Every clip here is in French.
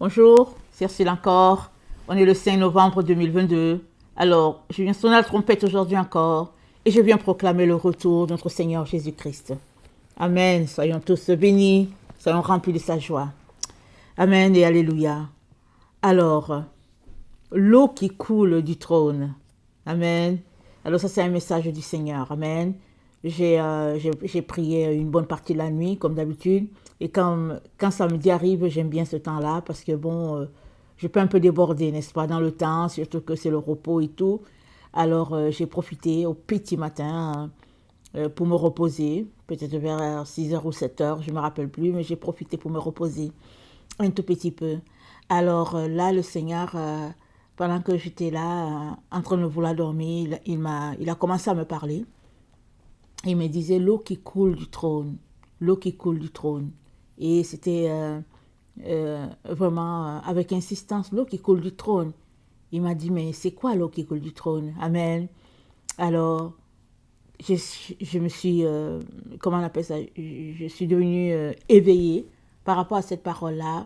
Bonjour, c'est Ursule encore. On est le 5 novembre 2022. Alors, je viens sonner la trompette aujourd'hui encore et je viens proclamer le retour de notre Seigneur Jésus-Christ. Amen. Soyons tous bénis, soyons remplis de sa joie. Amen et Alléluia. Alors, l'eau qui coule du trône. Amen. Alors ça, c'est un message du Seigneur. Amen. J'ai prié une bonne partie de la nuit, comme d'habitude. Et quand samedi arrive, j'aime bien ce temps-là parce que, je peux un peu déborder, n'est-ce pas, dans le temps, surtout que c'est le repos et tout. Alors, j'ai profité au petit matin pour me reposer, peut-être vers 6 heures ou 7 heures, je ne me rappelle plus, mais j'ai profité pour me reposer un tout petit peu. Alors là, le Seigneur, pendant que j'étais là, en train de vouloir dormir, il a commencé à me parler. Il me disait l'eau qui coule du trône, l'eau qui coule du trône. Et c'était vraiment avec insistance, l'eau qui coule du trône. Il m'a dit, mais c'est quoi l'eau qui coule du trône? Amen. Alors, je me suis, comment on appelle ça? Je suis devenue éveillée par rapport à cette parole-là.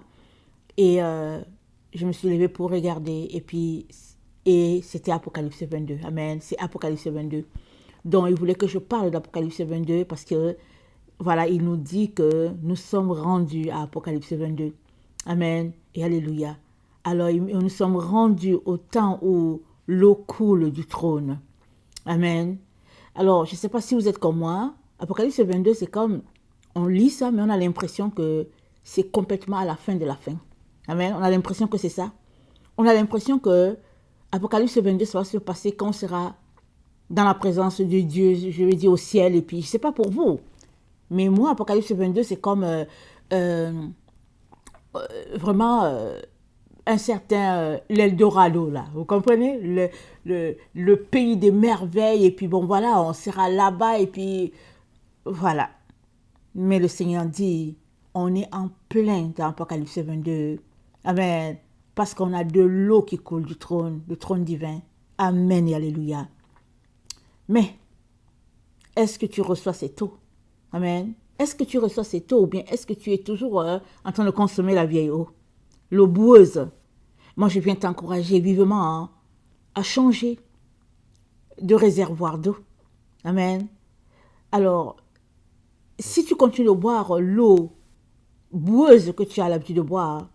Et je me suis levée pour regarder. Et c'était Apocalypse 22. Amen. C'est Apocalypse 22. Donc, il voulait que je parle d'Apocalypse 22 parce que, voilà, il nous dit que nous sommes rendus à Apocalypse 22. Amen et Alléluia. Alors, nous sommes rendus au temps où l'eau coule du trône. Amen. Alors, je ne sais pas si vous êtes comme moi. Apocalypse 22, c'est comme, on lit ça, mais on a l'impression que c'est complètement à la fin de la fin. Amen. On a l'impression que c'est ça. On a l'impression que Apocalypse 22, ça va se passer quand on sera dans la présence de Dieu, je veux dire au ciel, et puis je ne sais pas pour vous, mais moi, Apocalypse 22, c'est comme vraiment un certain l'Eldorado, là, vous comprenez, le pays des merveilles, et puis bon, voilà, on sera là-bas, et puis voilà. Mais le Seigneur dit, on est en plein dans Apocalypse 22, amen, parce qu'on a de l'eau qui coule du trône, le trône divin, amen et alléluia. Mais, est-ce que tu reçois cette eau? Amen. Est-ce que tu reçois cette eau ou bien est-ce que tu es toujours en train de consommer la vieille eau? L'eau boueuse. Moi, je viens t'encourager vivement à changer de réservoir d'eau. Amen. Alors, si tu continues de boire l'eau boueuse que tu as l'habitude de boire,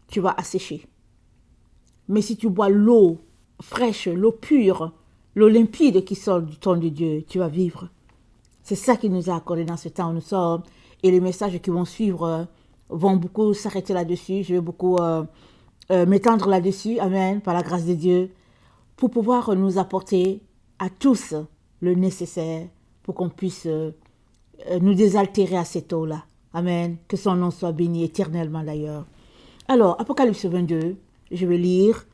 tu vas assécher. Mais si tu bois l'eau fraîche, l'eau pure, l'eau limpide qui sort du trône de Dieu, tu vas vivre. C'est ça qu'il nous a accordé dans ce temps où nous sommes. Et les messages qui vont suivre vont beaucoup s'arrêter là-dessus. Je vais beaucoup m'étendre là-dessus, amen, par la grâce de Dieu, pour pouvoir nous apporter à tous le nécessaire pour qu'on puisse nous désaltérer à cette eau-là. Amen. Que son nom soit béni éternellement d'ailleurs. Alors, Apocalypse 22, je vais lire.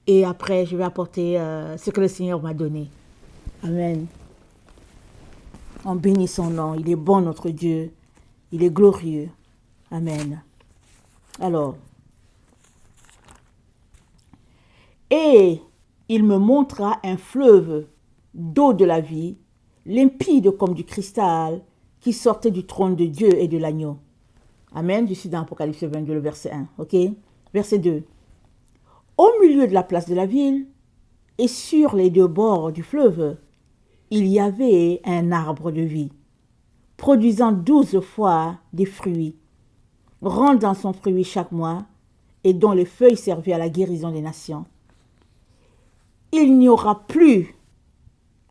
Et après, je vais apporter ce que le Seigneur m'a donné. Amen. On bénit son nom. Il est bon, notre Dieu. Il est glorieux. Amen. Alors. Et il me montra un fleuve d'eau de la vie, limpide comme du cristal, qui sortait du trône de Dieu et de l'agneau. Amen. Je suis dans Apocalypse 22, le verset 1. OK? Verset 2. Au milieu de la place de la ville et sur les deux bords du fleuve, il y avait un arbre de vie, produisant 12 fois des fruits, rendant son fruit chaque mois et dont les feuilles servaient à la guérison des nations. Il n'y aura plus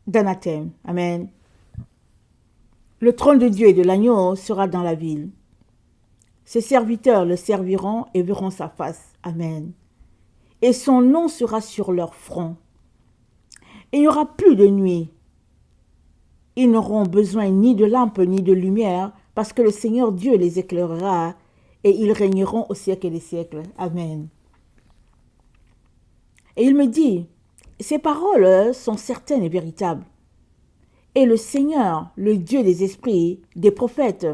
d'anathème. Amen. Le trône de Dieu et de l'agneau sera dans la ville. Ses serviteurs le serviront et verront sa face. Amen. Et son nom sera sur leur front. Il n'y aura plus de nuit. Ils n'auront besoin ni de lampe ni de lumière, parce que le Seigneur Dieu les éclairera, et ils régneront au siècle des siècles. Amen. Et il me dit, ces paroles sont certaines et véritables. Et le Seigneur, le Dieu des esprits, des prophètes,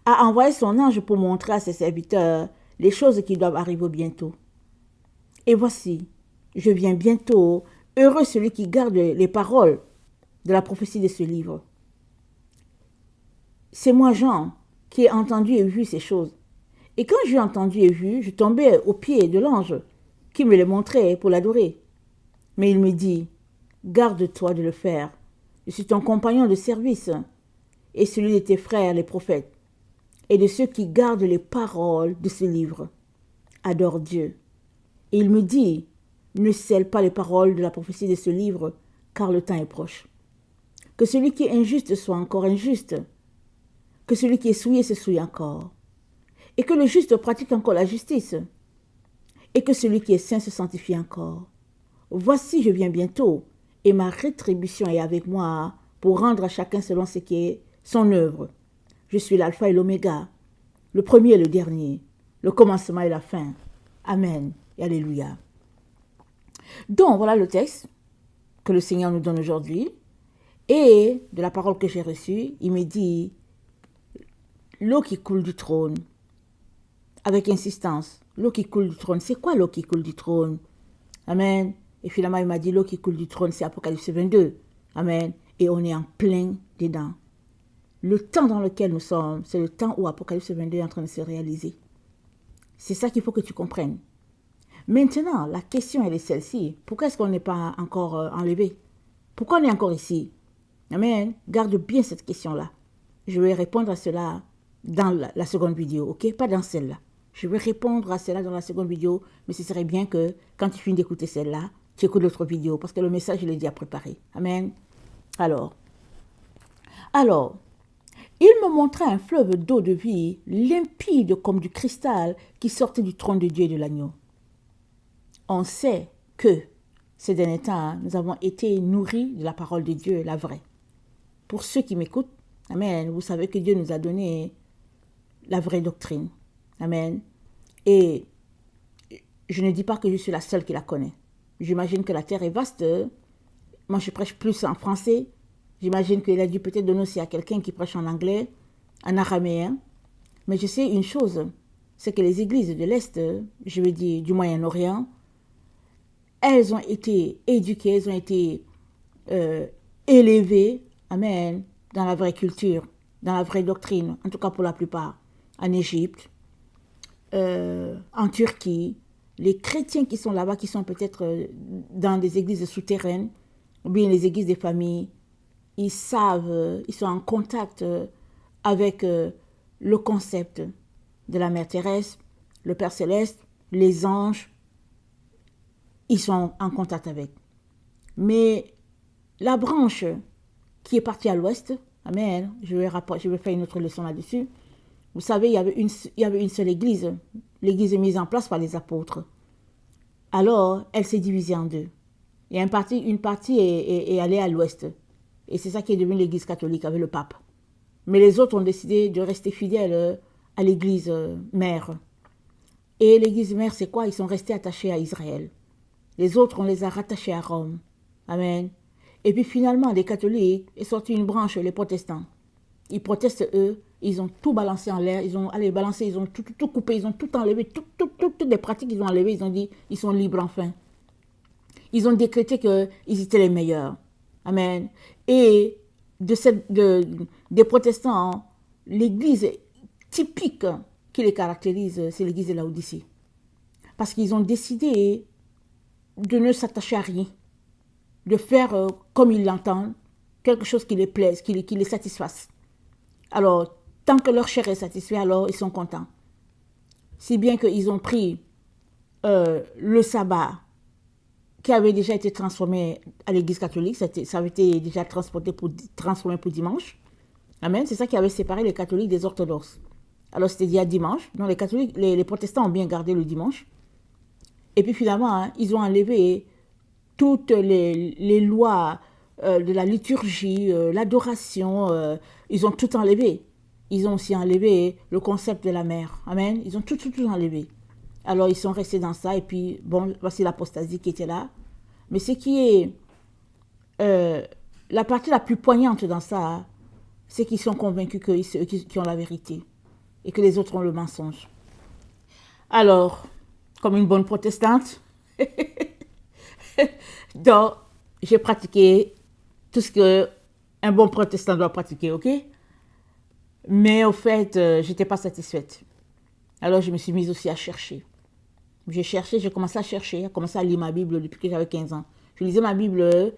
a envoyé son ange pour montrer à ses serviteurs les choses qui doivent arriver bientôt. Et voici, je viens bientôt, heureux celui qui garde les paroles de la prophétie de ce livre. C'est moi, Jean, qui ai entendu et vu ces choses. Et quand j'ai entendu et vu, je tombais aux pieds de l'ange qui me les montrait pour l'adorer. Mais il me dit, garde-toi de le faire. Je suis ton compagnon de service et celui de tes frères les prophètes et de ceux qui gardent les paroles de ce livre. Adore Dieu. Et il me dit, ne scelle pas les paroles de la prophétie de ce livre, car le temps est proche. Que celui qui est injuste soit encore injuste, que celui qui est souillé se souille encore, et que le juste pratique encore la justice, et que celui qui est saint se sanctifie encore. Voici, je viens bientôt, et ma rétribution est avec moi pour rendre à chacun selon ce qui est son œuvre. Je suis l'alpha et l'oméga, le premier et le dernier, le commencement et la fin. Amen et alléluia. Donc, voilà le texte que le Seigneur nous donne aujourd'hui. Et de la parole que j'ai reçue, il me dit, l'eau qui coule du trône, avec insistance, l'eau qui coule du trône, c'est quoi l'eau qui coule du trône? Amen. Et finalement, il m'a dit, l'eau qui coule du trône, c'est Apocalypse 22. Amen. Et on est en plein dedans. Le temps dans lequel nous sommes, c'est le temps où Apocalypse 22 est en train de se réaliser. C'est ça qu'il faut que tu comprennes. Maintenant, la question, elle est celle-ci. Pourquoi est-ce qu'on n'est pas encore enlevé? Pourquoi on est encore ici? Amen. Garde bien cette question-là. Je vais répondre à cela dans la seconde vidéo, ok? Pas dans celle-là. Je vais répondre à cela dans la seconde vidéo, mais ce serait bien que quand tu finis d'écouter celle-là, tu écoutes l'autre vidéo, parce que le message, je l'ai déjà préparé. Amen. Alors, il me montrait un fleuve d'eau de vie, limpide comme du cristal, qui sortait du trône de Dieu et de l'agneau. On sait que ces derniers temps, nous avons été nourris de la parole de Dieu, la vraie. Pour ceux qui m'écoutent, amen, vous savez que Dieu nous a donné la vraie doctrine. Amen. Et je ne dis pas que je suis la seule qui la connaît. J'imagine que la terre est vaste. Moi, je prêche plus en français. J'imagine qu'il a dû peut-être donner aussi à quelqu'un qui prêche en anglais, en araméen. Mais je sais une chose, c'est que les églises de l'Est, je veux dire du Moyen-Orient, elles ont été éduquées, elles ont été élevées, amen, dans la vraie culture, dans la vraie doctrine, en tout cas pour la plupart, en Égypte, en Turquie. Les chrétiens qui sont là-bas, qui sont peut-être dans des églises souterraines, ou bien les églises des familles, ils savent, ils sont en contact avec le concept de la Mère terrestre, le Père céleste, les anges. Ils sont en contact avec. Mais la branche qui est partie à l'ouest, amen, je vais faire une autre leçon là-dessus. Vous savez, il y avait une seule église. L'église est mise en place par les apôtres. Alors, elle s'est divisée en deux. Et une partie est allée à l'ouest. Et c'est ça qui est devenu l'église catholique avec le pape. Mais les autres ont décidé de rester fidèles à l'église mère. Et l'église mère, c'est quoi? Ils sont restés attachés à Israël. Les autres, on les a rattachés à Rome. Amen. Et puis finalement, les catholiques, est sorti une branche, les protestants. Ils protestent, eux, ils ont tout balancé en l'air, ils ont balancé, ils ont tout coupé, ils ont tout enlevé, toutes les pratiques ils ont enlevées, ils ont dit, ils sont libres enfin. Ils ont décrété qu'ils étaient les meilleurs. Amen. Et des protestants, l'église typique qui les caractérise, c'est l'église de Laodicée. Parce qu'ils ont décidé de ne s'attacher à rien, de faire comme ils l'entendent, quelque chose qui les plaise, qui les satisfasse. Alors, tant que leur chair est satisfaite, alors ils sont contents. Si bien qu'ils ont pris le sabbat qui avait déjà été transformé à l'église catholique, ça avait été déjà transformé pour dimanche. Amen. C'est ça qui avait séparé les catholiques des orthodoxes. Alors c'était déjà dimanche. Donc les catholiques, les protestants ont bien gardé le dimanche. Et puis finalement, ils ont enlevé toutes les lois de la liturgie, l'adoration. Ils ont tout enlevé. Ils ont aussi enlevé le concept de la mère. Amen. Ils ont tout enlevé. Alors, ils sont restés dans ça. Et puis, bon, voici l'apostasie qui était là. Mais ce qui est la partie la plus poignante dans ça, c'est qu'ils sont convaincus que c'est eux qui ont la vérité et que les autres ont le mensonge. Alors, comme une bonne protestante, donc, j'ai pratiqué tout ce qu'un bon protestant doit pratiquer, ok? Mais au fait, je n'étais pas satisfaite. Alors, je me suis mise aussi à chercher. J'ai cherché, j'ai commencé à chercher, j'ai commencé à lire ma Bible depuis que j'avais 15 ans. Je lisais ma Bible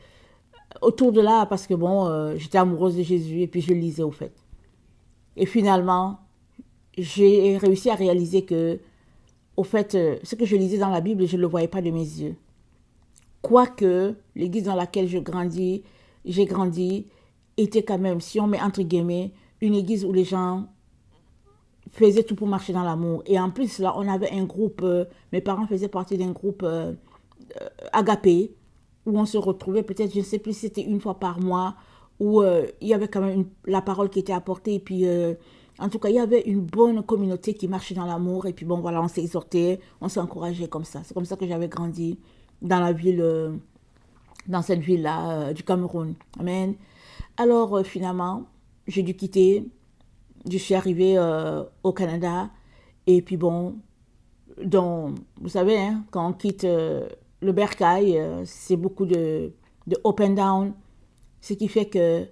autour de là parce que bon, j'étais amoureuse de Jésus et puis je lisais au fait. Et finalement, j'ai réussi à réaliser que, au fait, ce que je lisais dans la Bible, je ne le voyais pas de mes yeux. Quoique l'église dans laquelle j'ai grandi, était quand même, si on met entre guillemets, une église où les gens faisaient tout pour marcher dans l'amour. Et en plus, là, on avait un groupe, mes parents faisaient partie d'un groupe agapé, où on se retrouvait peut-être, je ne sais plus si c'était une fois par mois, où il y avait quand même la parole qui était apportée, et puis en tout cas, il y avait une bonne communauté qui marchait dans l'amour, et puis bon, voilà, on s'exhortait, on s'encourageait comme ça. C'est comme ça que j'avais grandi dans la ville, dans cette ville-là du Cameroun. Amen. Alors finalement, j'ai dû quitter, je suis arrivée au Canada, et puis bon, donc, vous savez, hein, quand on quitte le bercail, c'est beaucoup de up and down, ce qui fait que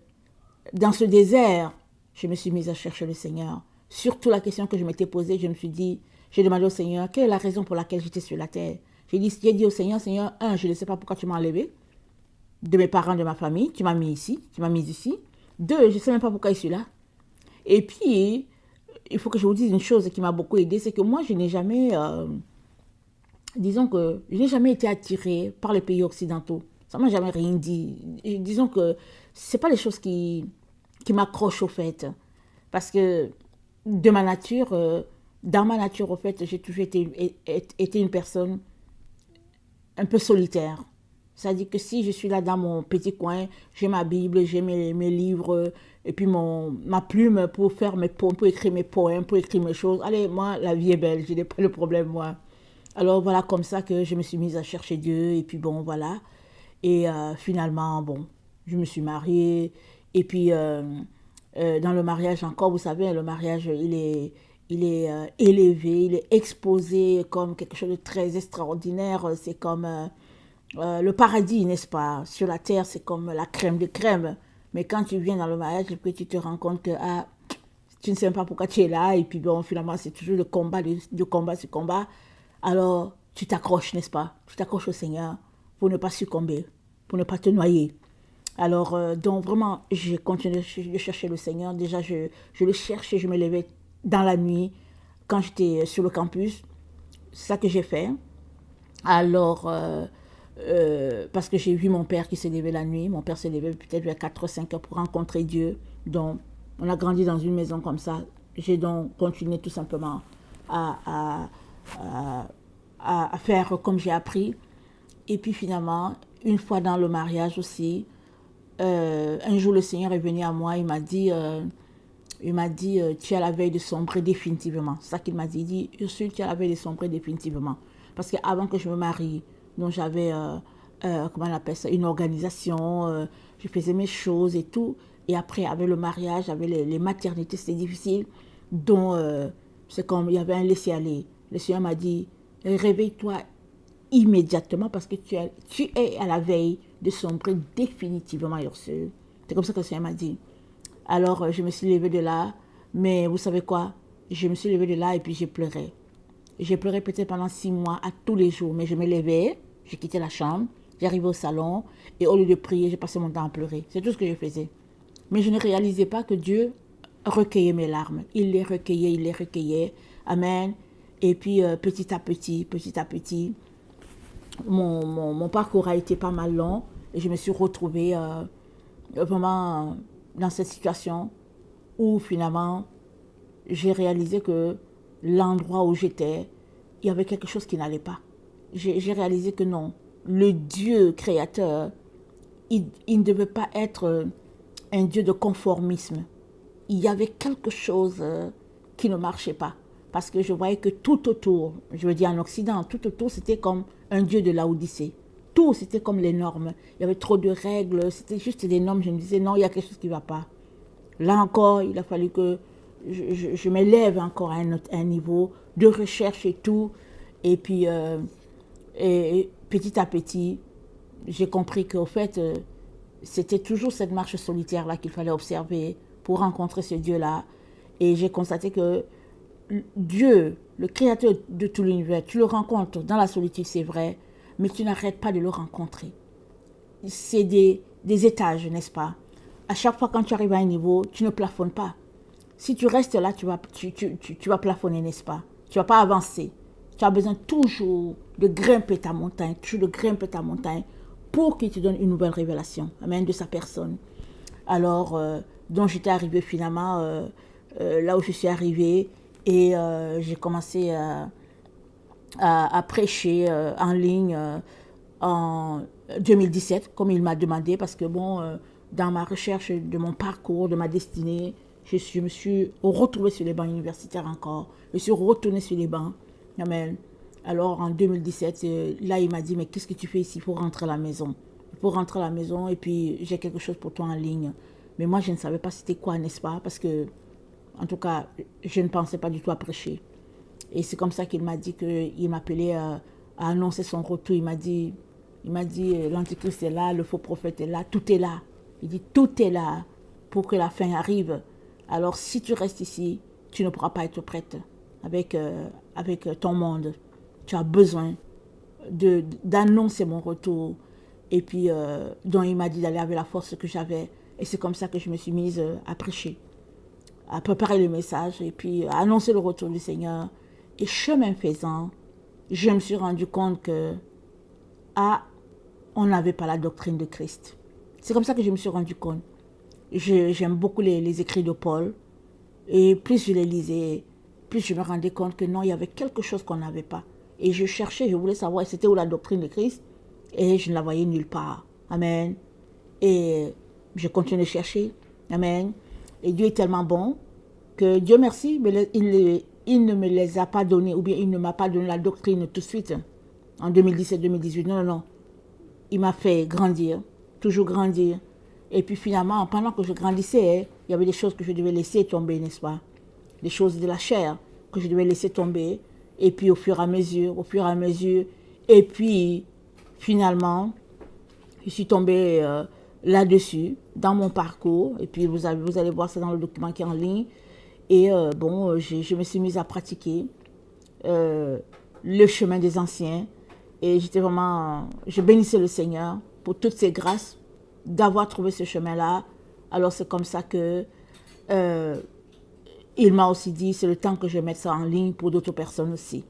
dans ce désert, je me suis mise à chercher le Seigneur. Surtout la question que je m'étais posée, je me suis dit, j'ai demandé au Seigneur, quelle est la raison pour laquelle j'étais sur la terre. J'ai dit au Seigneur, Seigneur, un, je ne sais pas pourquoi tu m'as enlevé de mes parents, de ma famille, tu m'as mis ici, tu m'as mis ici. Deux, je ne sais même pas pourquoi je suis là. Et puis, il faut que je vous dise une chose qui m'a beaucoup aidée, c'est que moi, je n'ai jamais, disons que je n'ai jamais été attirée par les pays occidentaux. Ça m'a jamais rien dit. Et disons que c'est pas les choses qui m'accrochent au fait. Parce que de ma nature, dans ma nature, au fait, j'ai toujours été une personne un peu solitaire. C'est-à-dire que si je suis là dans mon petit coin, j'ai ma Bible, j'ai mes livres, et puis ma plume pour faire pour écrire mes poèmes, pour écrire mes choses. Allez, moi, la vie est belle, je n'ai pas de problème, moi. Alors voilà, comme ça que je me suis mise à chercher Dieu, et puis bon, voilà. Et finalement, bon, je me suis mariée, et puis dans le mariage encore, vous savez, le mariage, il est élevé, il est exposé comme quelque chose de très extraordinaire. C'est comme le paradis, n'est-ce pas? Sur la terre, c'est comme la crème de crème. Mais quand tu viens dans le mariage, et puis tu te rends compte que ah, tu ne sais même pas pourquoi tu es là. Et puis bon, finalement, c'est toujours le combat, du combat, ce combat. Alors, tu t'accroches, n'est-ce pas? Tu t'accroches au Seigneur pour ne pas succomber, pour ne pas te noyer. Alors, donc vraiment, j'ai continué de chercher le Seigneur. Déjà, je le cherchais, je me levais dans la nuit quand j'étais sur le campus. C'est ça que j'ai fait. Alors, parce que j'ai vu mon père qui s'est levé la nuit. Mon père s'est levé peut-être vers 4 ou 5 heures pour rencontrer Dieu. Donc, on a grandi dans une maison comme ça. J'ai donc continué tout simplement à, à, à faire comme j'ai appris. Et puis finalement, une fois dans le mariage aussi, un jour le Seigneur est venu à moi, il m'a dit, tu es à la veille de sombrer définitivement. C'est ça qu'il m'a dit. Il dit, Ursule, tu es à la veille de sombrer définitivement. Parce qu'avant que je me marie, donc j'avais, comment on appelle ça, une organisation, je faisais mes choses et tout. Et après, avec le mariage, avec les maternités, c'était difficile. Donc, c'est comme, il y avait un laisser-aller. Le Seigneur m'a dit, réveille-toi immédiatement parce que tu es à la veille de sombrer définitivement, Ursule. C'est comme ça que le Seigneur m'a dit. Alors, je me suis levée de là, mais vous savez quoi? Je me suis levée de là et puis j'ai pleuré. J'ai pleuré peut-être pendant 6 mois à tous les jours, mais je me levais, j'ai quitté la chambre, j'arrivais au salon et au lieu de prier, j'ai passé mon temps à pleurer. C'est tout ce que je faisais. Mais je ne réalisais pas que Dieu recueillait mes larmes. Il les recueillait, il les recueillait. Amen. Et puis petit à petit, mon parcours a été pas mal long et je me suis retrouvée vraiment dans cette situation où finalement j'ai réalisé que l'endroit où j'étais, il y avait quelque chose qui n'allait pas. J'ai réalisé que non, le Dieu créateur, il ne devait pas être un Dieu de conformisme. Il y avait quelque chose qui ne marchait pas. Parce que je voyais que tout autour, je veux dire en Occident, tout autour, c'était comme un Dieu de l'Odyssée. Tout, c'était comme les normes. Il y avait trop de règles, c'était juste des normes. Je me disais, non, il y a quelque chose qui ne va pas. Là encore, il a fallu que je m'élève encore à un niveau de recherche et tout. Et puis, et petit à petit, j'ai compris qu'au fait, c'était toujours cette marche solitaire-là qu'il fallait observer pour rencontrer ce Dieu-là. Et j'ai constaté que Dieu le créateur de tout l'univers, tu le rencontres dans la solitude, c'est vrai, mais tu n'arrêtes pas de le rencontrer. C'est des étages, n'est-ce pas? À chaque fois quand tu arrives à un niveau, tu ne plafonnes pas. Si tu restes là, tu vas plafonner, n'est-ce pas? Tu ne vas pas avancer. Tu as besoin toujours de grimper ta montagne, toujours de grimper ta montagne pour qu'il te donne une nouvelle révélation, amen, de sa personne. Alors, donc j'étais arrivée finalement là où je suis arrivée et j'ai commencé à prêcher en ligne en 2017, comme il m'a demandé, parce que bon, dans ma recherche de mon parcours, de ma destinée, je me suis retrouvée sur les bancs universitaires encore. Je suis retournée sur les bancs. Amen. Alors en 2017, là il m'a dit, mais qu'est-ce que tu fais ici? Il faut rentrer à la maison. Il faut rentrer à la maison et puis j'ai quelque chose pour toi en ligne. Mais moi je ne savais pas c'était quoi, n'est-ce pas? Parce que, en tout cas, je ne pensais pas du tout à prêcher. Et c'est comme ça qu'il m'a dit qu'il m'appelait à annoncer son retour. Il m'a dit, l'antichrist est là, le faux prophète est là, tout est là. Il dit, tout est là pour que la fin arrive. Alors si tu restes ici, tu ne pourras pas être prête avec ton monde. Tu as besoin d'annoncer mon retour. Et puis, donc il m'a dit d'aller avec la force que j'avais. Et c'est comme ça que je me suis mise à prêcher, à préparer le message et puis à annoncer le retour du Seigneur. Et chemin faisant, je me suis rendu compte que, on n'avait pas la doctrine de Christ. C'est comme ça que je me suis rendu compte. J'aime beaucoup les écrits de Paul. Et plus je les lisais, plus je me rendais compte que non, il y avait quelque chose qu'on n'avait pas. Et je cherchais, je voulais savoir c'était où la doctrine de Christ. Et je ne la voyais nulle part. Amen. Et je continue de chercher. Amen. Et Dieu est tellement bon que Dieu merci, mais il ne me les a pas donnés, ou bien il ne m'a pas donné la doctrine tout de suite, en 2017-2018. Non, non, non. Il m'a fait grandir, toujours grandir. Et puis finalement, pendant que je grandissais, il y avait des choses que je devais laisser tomber, n'est-ce pas? Des choses de la chair que je devais laisser tomber. Et puis au fur et à mesure, et puis finalement, je suis tombée là-dessus, dans mon parcours. Et puis vous allez voir ça dans le document qui est en ligne. Et bon, je me suis mise à pratiquer le chemin des anciens. Et j'étais vraiment, je bénissais le Seigneur pour toutes ses grâces d'avoir trouvé ce chemin-là. Alors c'est comme ça que il m'a aussi dit, c'est le temps que je mette ça en ligne pour d'autres personnes aussi.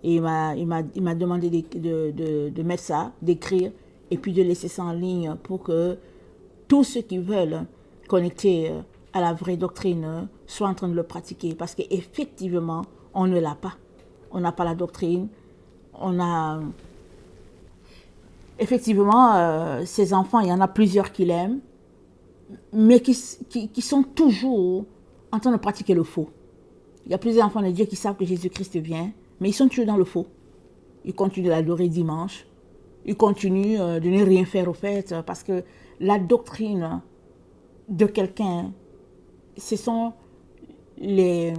Et il m'a demandé de mettre ça, d'écrire, et puis de laisser ça en ligne pour que tous ceux qui veulent connecter à la vraie doctrine soient en train de le pratiquer. Parce qu'effectivement, on ne l'a pas. On n'a pas la doctrine. On a... Effectivement, ces enfants, il y en a plusieurs qui l'aiment, mais qui sont toujours en train de pratiquer le faux. Il y a plusieurs enfants de Dieu qui savent que Jésus-Christ vient, mais ils sont toujours dans le faux. Ils continuent de l'adorer dimanche. Ils continuent de ne rien faire au fait, parce que la doctrine de quelqu'un, ce sont les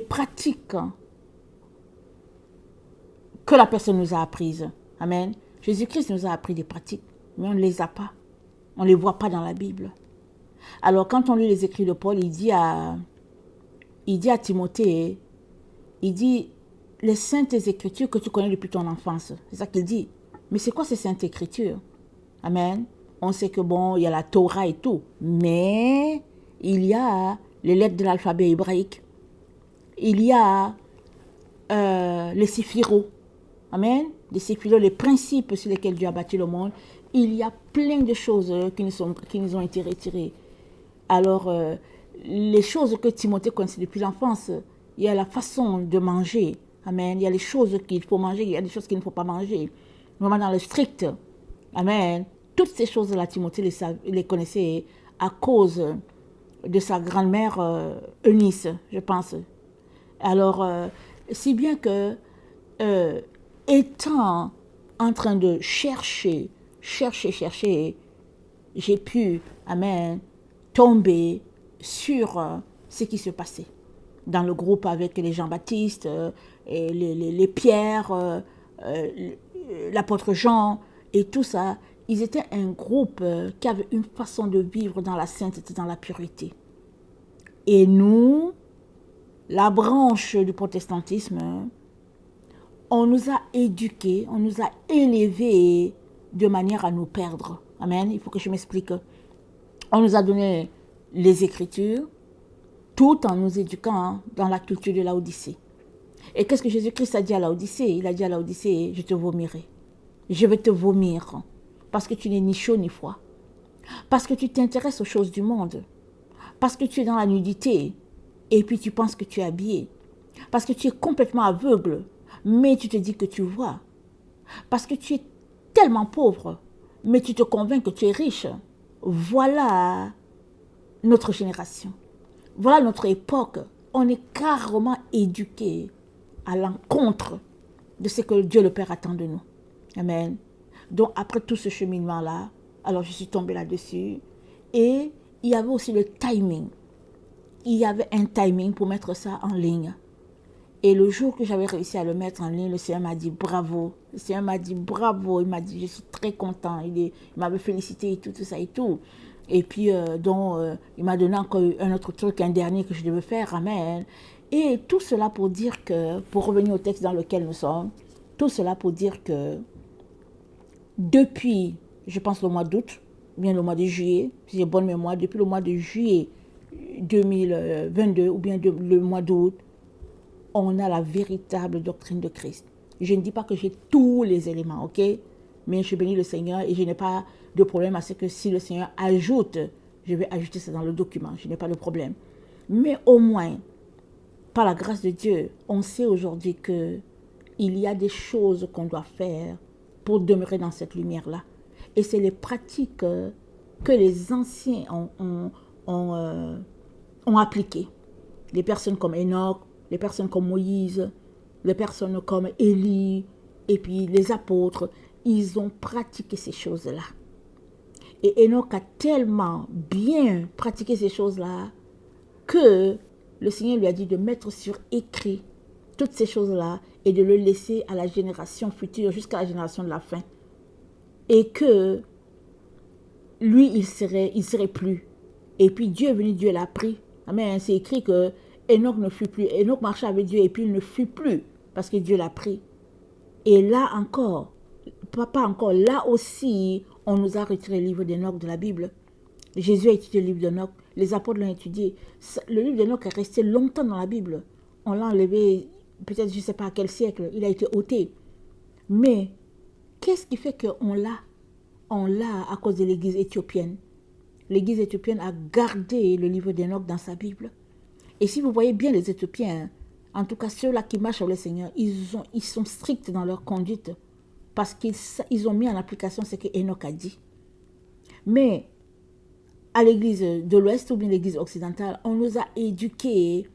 pratiques que la personne nous a apprises. Amen. Jésus-Christ nous a appris des pratiques, mais on ne les a pas. On ne les voit pas dans la Bible. Alors quand on lit les écrits de Paul, il dit à Timothée, il dit, les saintes écritures que tu connais depuis ton enfance. C'est ça qu'il dit. Mais c'est quoi ces saintes écritures? Amen. On sait que bon, il y a la Torah et tout, mais il y a les lettres de l'alphabet hébraïque. Il y a les séphirots. Amen. Les séphirots, les principes sur lesquels Dieu a bâti le monde. Il y a plein de choses qui nous ont été retirées. Alors, les choses que Timothée connaissait depuis l'enfance, il y a la façon de manger. Amen. Il y a les choses qu'il faut manger, il y a des choses qu'il ne faut pas manger. Vraiment dans le strict. Amen. Toutes ces choses-là, Timothée les connaissait à cause de sa grand-mère Eunice, je pense. Alors, si bien que, étant en train de chercher, j'ai pu, amen, tomber sur ce qui se passait dans le groupe avec les Jean-Baptiste, et les Pierre, l'apôtre Jean et tout ça. Ils étaient un groupe qui avait une façon de vivre dans la sainteté, dans la pureté. Et nous, la branche du protestantisme, on nous a éduqués, on nous a élevés de manière à nous perdre. Amen. Il faut que je m'explique. On nous a donné les Écritures, tout en nous éduquant dans la culture de Laodicée. Et qu'est-ce que Jésus-Christ a dit à Laodicée? Il a dit à Laodicée, je te vomirai. Je vais te vomir parce que tu n'es ni chaud ni froid. Parce que tu t'intéresses aux choses du monde. Parce que tu es dans la nudité et puis tu penses que tu es habillé. Parce que tu es complètement aveugle, mais tu te dis que tu vois. Parce que tu es tellement pauvre, mais tu te convaincs que tu es riche. Voilà notre génération. Voilà notre époque. On est carrément éduqué à l'encontre de ce que Dieu le Père attend de nous. Amen. Donc après tout ce cheminement-là, alors je suis tombée là-dessus. Et il y avait aussi le timing. Il y avait un timing pour mettre ça en ligne. Et le jour que j'avais réussi à le mettre en ligne, le Seigneur m'a dit bravo. Le Seigneur m'a dit bravo. Il m'a dit je suis très content. Il m'avait félicité et tout ça et tout. Et puis, il m'a donné encore un autre truc, un dernier que je devais faire. Amen. Et tout cela pour dire que, pour revenir au texte dans lequel nous sommes, tout cela pour dire que depuis, je pense le mois d'août, bien le mois de juillet, si j'ai bonne mémoire, depuis le mois de juillet 2022 ou bien le mois d'août, on a la véritable doctrine de Christ. Je ne dis pas que j'ai tous les éléments, ok? Mais je bénis le Seigneur et je n'ai pas de problème à ce que si le Seigneur ajoute, je vais ajouter ça dans le document. Je n'ai pas de problème. Mais au moins, par la grâce de Dieu, on sait aujourd'hui qu'il y a des choses qu'on doit faire pour demeurer dans cette lumière-là. Et c'est les pratiques que les anciens ont appliquées. Les personnes comme Enoch, les personnes comme Moïse, les personnes comme Élie, et puis les apôtres, ils ont pratiqué ces choses-là. Et Enoch a tellement bien pratiqué ces choses-là que le Seigneur lui a dit de mettre sur écrit toutes ces choses-là et de le laisser à la génération future, jusqu'à la génération de la fin. Et que lui, il serait plus. Et puis Dieu est venu, Dieu l'a pris. Amen. C'est écrit que Enoch ne fut plus. Enoch marchait avec Dieu et puis il ne fut plus parce que Dieu l'a pris. Et là encore, pas encore, là aussi, on nous a retiré le livre d'Enoch de la Bible. Jésus a étudié le livre d'Enoch, les apôtres l'ont étudié. Le livre d'Enoch est resté longtemps dans la Bible. On l'a enlevé, peut-être je ne sais pas à quel siècle, il a été ôté. Mais qu'est-ce qui fait qu'on l'a? On l'a à cause de l'église éthiopienne. L'église éthiopienne a gardé le livre d'Enoch dans sa Bible. Et si vous voyez bien les Éthiopiens, en tout cas ceux-là qui marchent avec le Seigneur, ils sont stricts dans leur conduite parce qu'ils ont mis en application ce que Enoch a dit. Mais à l'église de l'Ouest ou bien l'église occidentale, on nous a éduqués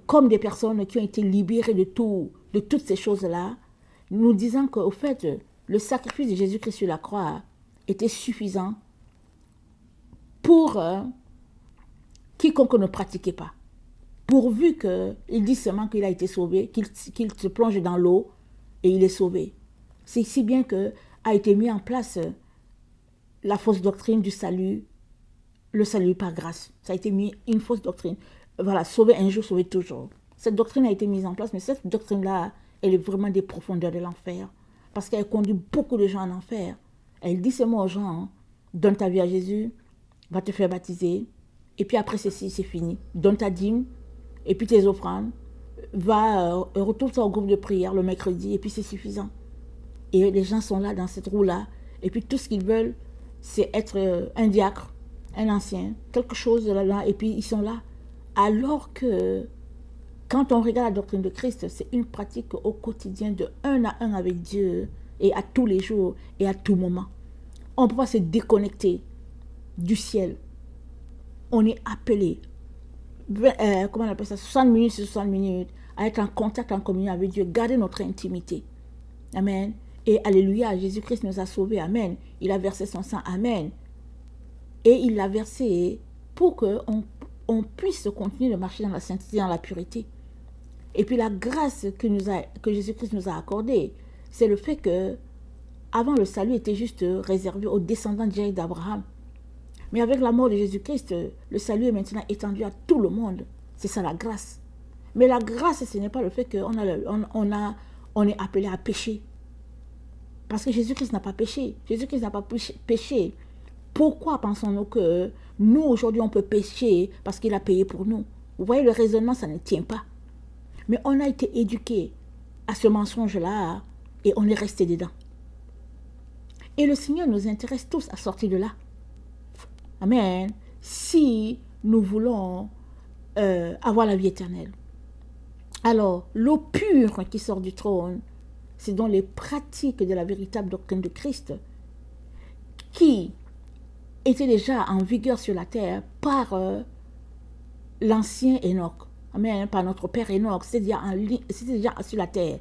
comme des personnes qui ont été libérées de toutes ces choses-là, nous disant qu'au fait, le sacrifice de Jésus-Christ sur la croix était suffisant pour quiconque ne pratiquait pas. Pourvu qu'il dise seulement qu'il a été sauvé, qu'il se plonge dans l'eau et il est sauvé. C'est si bien que a été mis en place la fausse doctrine du salut, le salut par grâce. Ça a été mis une fausse doctrine. Voilà, sauver un jour, sauver toujours. Cette doctrine a été mise en place, mais cette doctrine-là, elle est vraiment des profondeurs de l'enfer. Parce qu'elle conduit beaucoup de gens en enfer. Elle dit seulement aux gens, donne ta vie à Jésus, va te faire baptiser, et puis après ceci, c'est fini. Donne ta dîme, et puis tes offrandes, retourne ça au groupe de prière le mercredi, et puis c'est suffisant. Et les gens sont là dans cette roue-là, et puis tout ce qu'ils veulent, c'est être un diacre, un ancien, quelque chose là, et puis ils sont là. Alors que, quand on regarde la doctrine de Christ, c'est une pratique au quotidien de 1 à 1 avec Dieu, et à tous les jours, et à tout moment. On ne peut pas se déconnecter du ciel. On est appelé, comment on appelle ça, 60 minutes sur 60 minutes, à être en contact, en communion avec Dieu, garder notre intimité. Amen. Et alléluia, Jésus-Christ nous a sauvés. Amen. Il a versé son sang. Amen. Et il l'a versé pour qu'on puisse continuer de marcher dans la sainteté, dans la pureté. Et puis la grâce que Jésus-Christ nous a accordée, c'est le fait que avant le salut était juste réservé aux descendants directs d'Abraham. Mais avec la mort de Jésus-Christ, le salut est maintenant étendu à tout le monde. C'est ça la grâce. Mais la grâce, ce n'est pas le fait on est appelé à pécher. Parce que Jésus-Christ n'a pas péché. Jésus-Christ n'a pas péché. Pourquoi pensons-nous que nous, aujourd'hui, on peut pécher parce qu'il a payé pour nous? Vous voyez, le raisonnement, ça ne tient pas. Mais on a été éduqués à ce mensonge-là et on est resté dedans. Et le Seigneur nous intéresse tous à sortir de là. Amen. Si nous voulons avoir la vie éternelle. Alors, l'eau pure qui sort du trône, c'est dans les pratiques de la véritable doctrine de Christ qui était déjà en vigueur sur la terre par l'ancien Enoch. Amen, par notre père Enoch, c'était déjà sur la terre.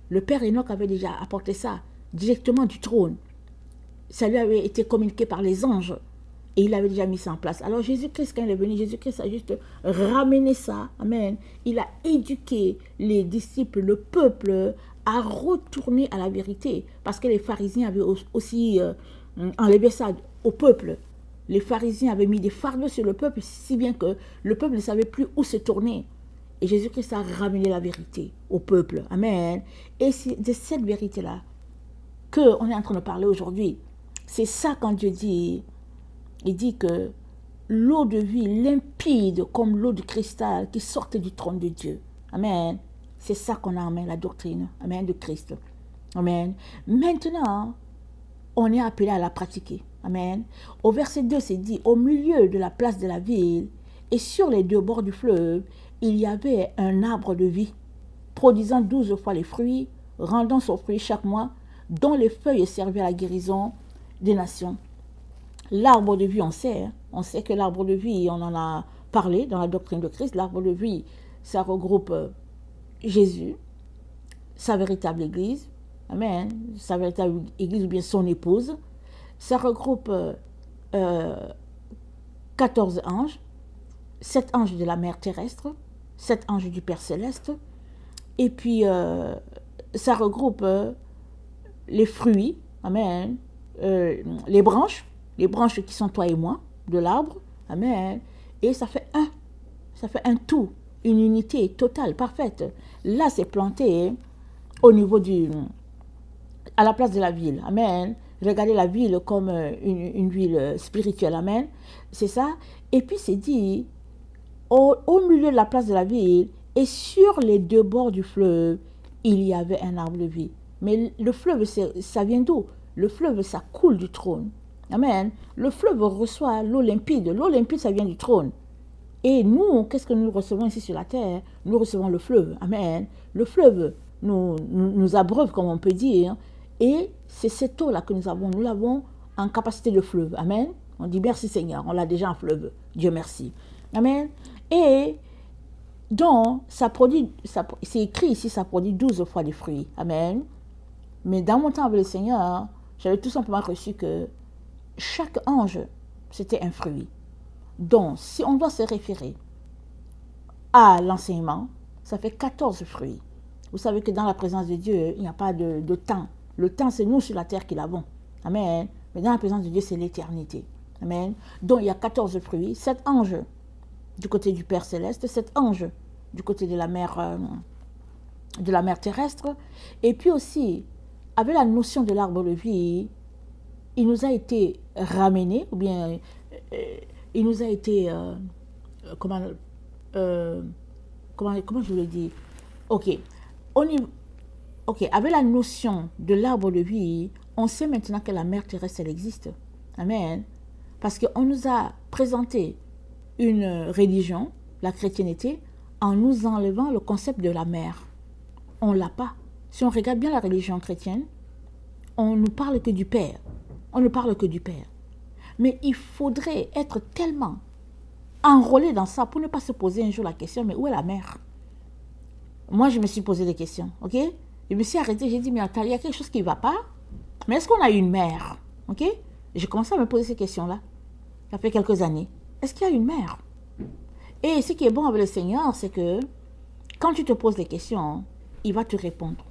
Le père Enoch avait déjà apporté ça directement du trône. Ça lui avait été communiqué par les anges et il avait déjà mis ça en place. Alors Jésus-Christ, quand il est venu, Jésus-Christ a juste ramené ça. Amen. Il a éduqué les disciples, le peuple, à retourner à la vérité. Parce que les pharisiens avaient aussi enlevé ça au peuple. Les pharisiens avaient mis des fardeaux sur le peuple, si bien que le peuple ne savait plus où se tourner. Et Jésus-Christ a ramené la vérité au peuple. Amen. Et c'est de cette vérité-là qu'on est en train de parler aujourd'hui. C'est ça quand Dieu dit, il dit que l'eau de vie limpide comme l'eau de cristal qui sortait du trône de Dieu. Amen. C'est ça qu'on a en main, la doctrine. Amen, de Christ. Amen. Maintenant, on est appelé à la pratiquer. Amen. Au verset 2, c'est dit, au milieu de la place de la ville et sur les deux bords du fleuve, il y avait un arbre de vie, produisant 12 fois les fruits, rendant son fruit chaque mois, dont les feuilles servaient à la guérison des nations. L'arbre de vie, on sait que l'arbre de vie, on en a parlé dans la doctrine de Christ, l'arbre de vie, ça regroupe Jésus, sa véritable église, amen, sa véritable église ou bien son épouse. Ça regroupe 14 anges, 7 anges de la mer terrestre, 7 anges du Père céleste, et puis ça regroupe les fruits, amen, les branches qui sont toi et moi, de l'arbre, amen, et ça fait un tout, une unité totale, parfaite. Là, c'est planté au niveau à la place de la ville, amen. Regardez la ville comme une ville spirituelle, amen. C'est ça. Et puis c'est dit, au milieu de la place de la ville et sur les deux bords du fleuve, il y avait un arbre de vie. Mais le fleuve, ça vient d'où? Le fleuve, ça coule du trône. Amen. Le fleuve reçoit l'eau limpide. L'eau limpide, ça vient du trône. Et nous, qu'est-ce que nous recevons ici sur la terre? Nous recevons le fleuve. Amen. Le fleuve nous abreuve, comme on peut dire. Et c'est cette eau-là que nous avons. Nous l'avons en capacité de fleuve. Amen. On dit merci Seigneur. On l'a déjà en fleuve. Dieu merci. Amen. Et donc, c'est écrit ici, ça produit 12 fois des fruits. Amen. Mais dans mon temps avec le Seigneur, j'avais tout simplement reçu que chaque ange, c'était un fruit. Donc, si on doit se référer à l'enseignement, ça fait 14 fruits. Vous savez que dans la présence de Dieu, il n'y a pas de temps. Le temps, c'est nous sur la terre qui l'avons. Amen. Mais dans la présence de Dieu, c'est l'éternité. Amen. Donc, il y a 14 fruits, 7 anges du côté du Père céleste, 7 anges du côté de la mer terrestre. Et puis aussi, avec la notion de l'arbre de vie, il nous a été ramené, ou bien il nous a été, comment je vous le dis? Ok, avec la notion de l'arbre de vie, on sait maintenant que la mer terrestre, elle existe. Amen. Parce qu'on nous a présenté une religion, la chrétienté, en nous enlevant le concept de la mer. On ne l'a pas. Si on regarde bien la religion chrétienne, on ne parle que du Père. On ne parle que du Père. Mais il faudrait être tellement enrôlé dans ça pour ne pas se poser un jour la question, mais où est la mer? Moi, je me suis posé des questions, ok? Je me suis arrêtée, j'ai dit, mais attends, il y a quelque chose qui ne va pas. Mais est-ce qu'on a une mer? Ok? J'ai commencé à me poser ces questions-là. Ça fait quelques années. Est-ce qu'il y a une mer? Et ce qui est bon avec le Seigneur, c'est que quand tu te poses des questions, il va te répondre.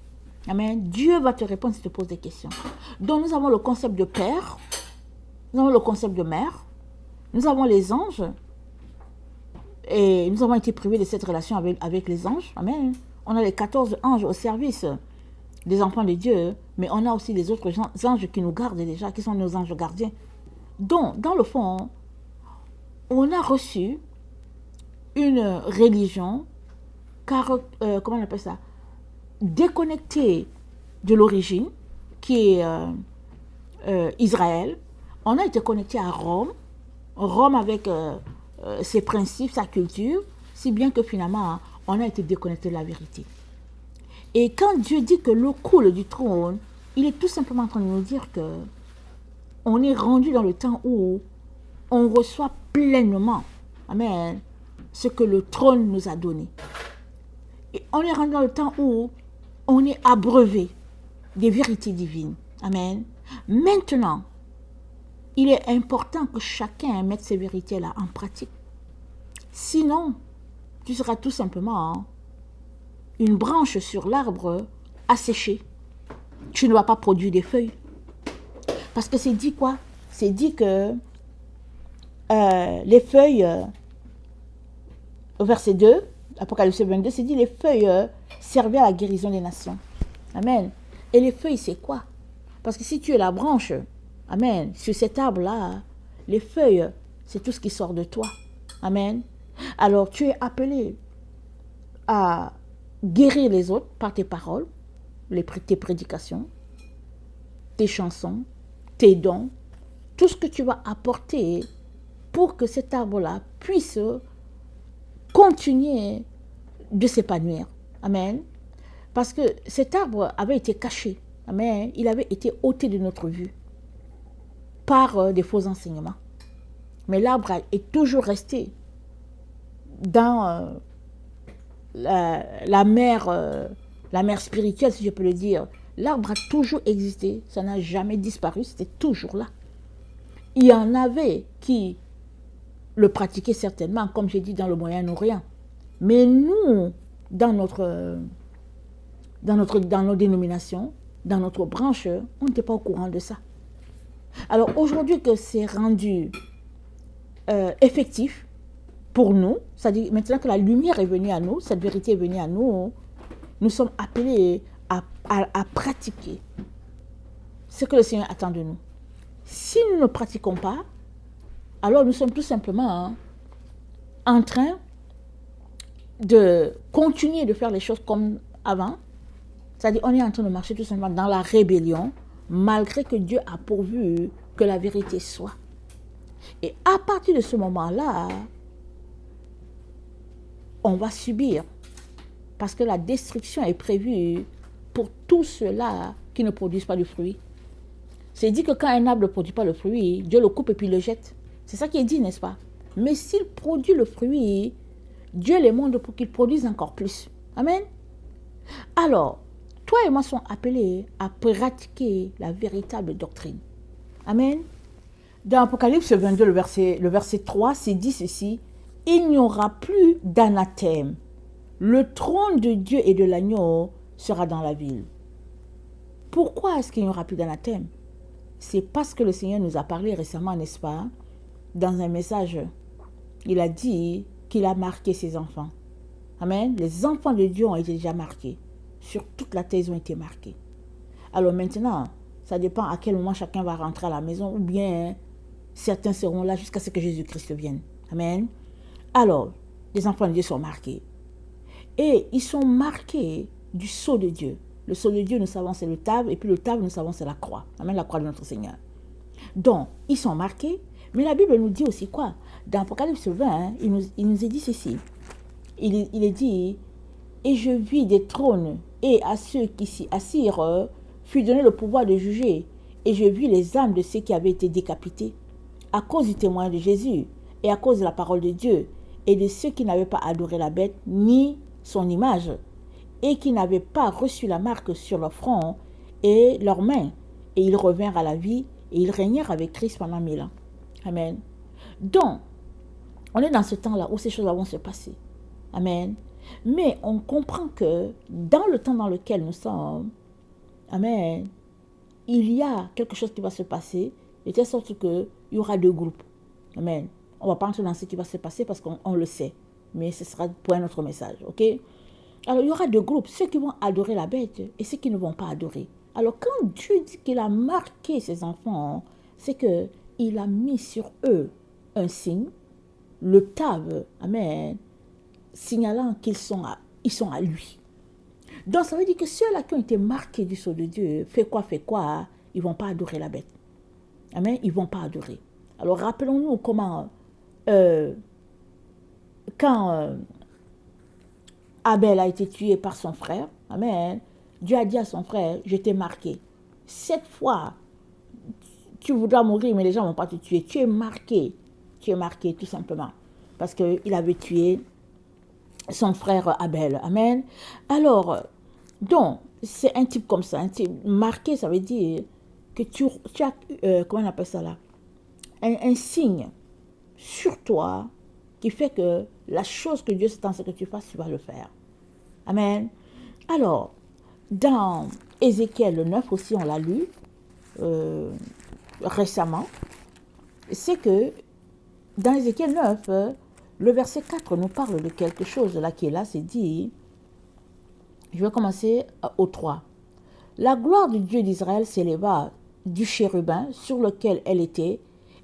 Amen. Dieu va te répondre si tu te poses des questions. Donc nous avons le concept de Père, nous avons le concept de Mère, nous avons les anges, Et nous avons été privés de cette relation avec les anges. Amen. On a les 14 anges au service des enfants de Dieu, mais on a aussi les autres anges qui nous gardent déjà, qui sont nos anges gardiens. Donc, dans le fond, on a reçu une religion, comment on appelle ça, déconnectée de l'origine, qui est Israël. On a été connecté à Rome, Rome avec ses principes, sa culture, si bien que finalement, on a été déconnecté de la vérité. Et quand Dieu dit que l'eau coule du trône, il est tout simplement en train de nous dire que on est rendu dans le temps où on reçoit pleinement, amen, ce que le trône nous a donné. Et on est rendu dans le temps où on est abreuvé des vérités divines. Amen. Maintenant, il est important que chacun mette ces vérités-là en pratique. Sinon, tu seras tout simplement une branche sur l'arbre asséchée. Tu ne vas pas produire des feuilles. Parce que c'est dit quoi? C'est dit que les feuilles, au verset 2, Apocalypse 22, c'est dit les feuilles servaient à la guérison des nations. Amen. Et les feuilles, c'est quoi? Parce que si tu es la branche, amen, sur cet arbre-là, les feuilles, c'est tout ce qui sort de toi. Amen. Alors, tu es appelé à guérir les autres par tes paroles, tes prédications, tes chansons, tes dons, tout ce que tu vas apporter pour que cet arbre-là puisse continuer de s'épanouir. Amen. Parce que cet arbre avait été caché. Amen. Il avait été ôté de notre vue par des faux enseignements. Mais l'arbre est toujours resté dans la mer spirituelle, si je peux le dire. L'arbre a toujours existé, ça n'a jamais disparu, c'était toujours là. Il y en avait qui le pratiquaient certainement, comme j'ai dit, dans le Moyen-Orient. Mais nous, dans nos dénominations, dans notre branche, on n'était pas au courant de ça. Alors aujourd'hui que c'est rendu effectif pour nous, c'est-à-dire maintenant que la lumière est venue à nous, cette vérité est venue à nous, nous sommes appelés à pratiquer ce que le Seigneur attend de nous. Si nous ne pratiquons pas, alors nous sommes tout simplement en train de continuer de faire les choses comme avant. C'est-à-dire on est en train de marcher tout simplement dans la rébellion, malgré que Dieu a pourvu que la vérité soit. Et à partir de ce moment-là, on va subir, parce que la destruction est prévue pour tous ceux-là qui ne produisent pas de fruits. C'est dit que quand un arbre ne produit pas le fruit, Dieu le coupe et puis le jette. C'est ça qui est dit, n'est-ce pas? Mais s'il produit le fruit, Dieu les montre pour qu'ils produisent encore plus. Amen. Alors, toi et moi sommes appelés à pratiquer la véritable doctrine. Amen. Dans Apocalypse 22, le verset 3, c'est dit ceci: il n'y aura plus d'anathème. Le trône de Dieu et de l'agneau sera dans la ville. Pourquoi est-ce qu'il n'y aura plus d'anathème? C'est parce que le Seigneur nous a parlé récemment, n'est-ce pas? Dans un message, il a dit qu'il a marqué ses enfants. Amen. Les enfants de Dieu ont été déjà marqués. Sur toute la terre, ils ont été marqués. Alors maintenant, ça dépend à quel moment chacun va rentrer à la maison, ou bien certains seront là jusqu'à ce que Jésus-Christ vienne. Amen. Alors, les enfants de Dieu sont marqués. Et ils sont marqués du sceau de Dieu. Le sceau de Dieu, nous savons, c'est le table, et puis le table, nous savons, c'est la croix. Amen, la croix de notre Seigneur. Donc, ils sont marqués, mais la Bible nous dit aussi quoi? Dans Apocalypse 20, il nous est dit ceci. Il est dit: et je vis des trônes, et à ceux qui s'y assirent fut donné le pouvoir de juger. Et je vis les âmes de ceux qui avaient été décapités, à cause du témoin de Jésus, et à cause de la parole de Dieu, et de ceux qui n'avaient pas adoré la bête, ni son image, et qui n'avaient pas reçu la marque sur leur front et leurs mains. Et ils revinrent à la vie, et ils régnèrent avec Christ pendant 1000 ans. Amen. Donc, on est dans ce temps-là où ces choses vont se passer. Amen. Mais on comprend que dans le temps dans lequel nous sommes, amen, il y a quelque chose qui va se passer, de telle sorte qu'il y aura deux groupes. Amen. On ne va pas entrer dans ce qui va se passer parce qu'on le sait. mais ce sera pour un autre message, ok? Alors, il y aura deux groupes, ceux qui vont adorer la bête et ceux qui ne vont pas adorer. Alors, quand Dieu dit qu'il a marqué ses enfants, c'est qu'il a mis sur eux un signe, le tav, amen, signalant qu'ils sont à lui. Donc, ça veut dire que ceux-là qui ont été marqués du sceau de Dieu, fait quoi, ils ne vont pas adorer la bête. Amen, ils ne vont pas adorer. Alors, rappelons-nous comment, quand Abel a été tué par son frère, amen, Dieu a dit à son frère, je t'ai marqué. Cette fois, tu voudras mourir, mais les gens ne vont pas te tuer. Tu es marqué tout simplement. Parce qu'il avait tué son frère Abel. Amen. Alors, donc, c'est un type comme ça. Un type marqué, ça veut dire que tu as, comment on appelle ça là? Un signe sur toi qui fait que la chose que Dieu s'attend à que tu fasses, tu vas le faire. Amen. Alors, dans Ézéchiel 9 aussi, on l'a lu récemment, c'est que dans Ézéchiel 9, le verset 4 nous parle de quelque chose là qui est là, c'est dit, je vais commencer au 3. La gloire du Dieu d'Israël s'éleva du chérubin sur lequel elle était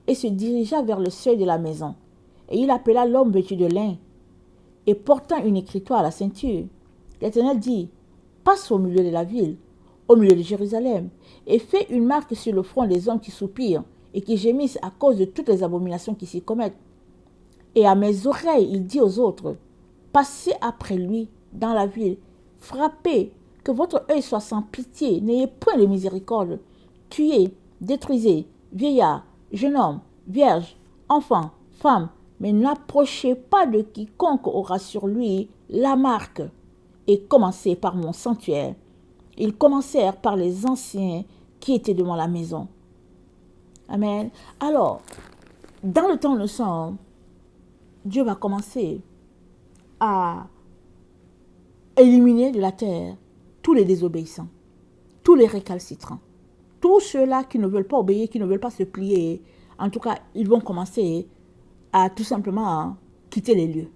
et se dirigea vers le seuil de la maison. Et il appela l'homme vêtu de lin et portant une écritoire à la ceinture. L'Éternel dit, passe au milieu de la ville, au milieu de Jérusalem, et fais une marque sur le front des hommes qui soupirent et qui gémissent à cause de toutes les abominations qui s'y commettent. Et à mes oreilles, il dit aux autres, passez après lui dans la ville, frappez, que votre œil soit sans pitié, n'ayez point de miséricorde, tuez, détruisez, vieillards, jeunes hommes, vierges, enfants, femmes, mais n'approchez pas de quiconque aura sur lui la marque, et commencez par mon sanctuaire. Ils commencèrent par les anciens qui étaient devant la maison. Amen. Alors, dans le temps où nous sommes, Dieu va commencer à éliminer de la terre tous les désobéissants, tous les récalcitrants, tous ceux-là qui ne veulent pas obéir, qui ne veulent pas se plier. En tout cas, ils vont commencer à tout simplement quitter les lieux.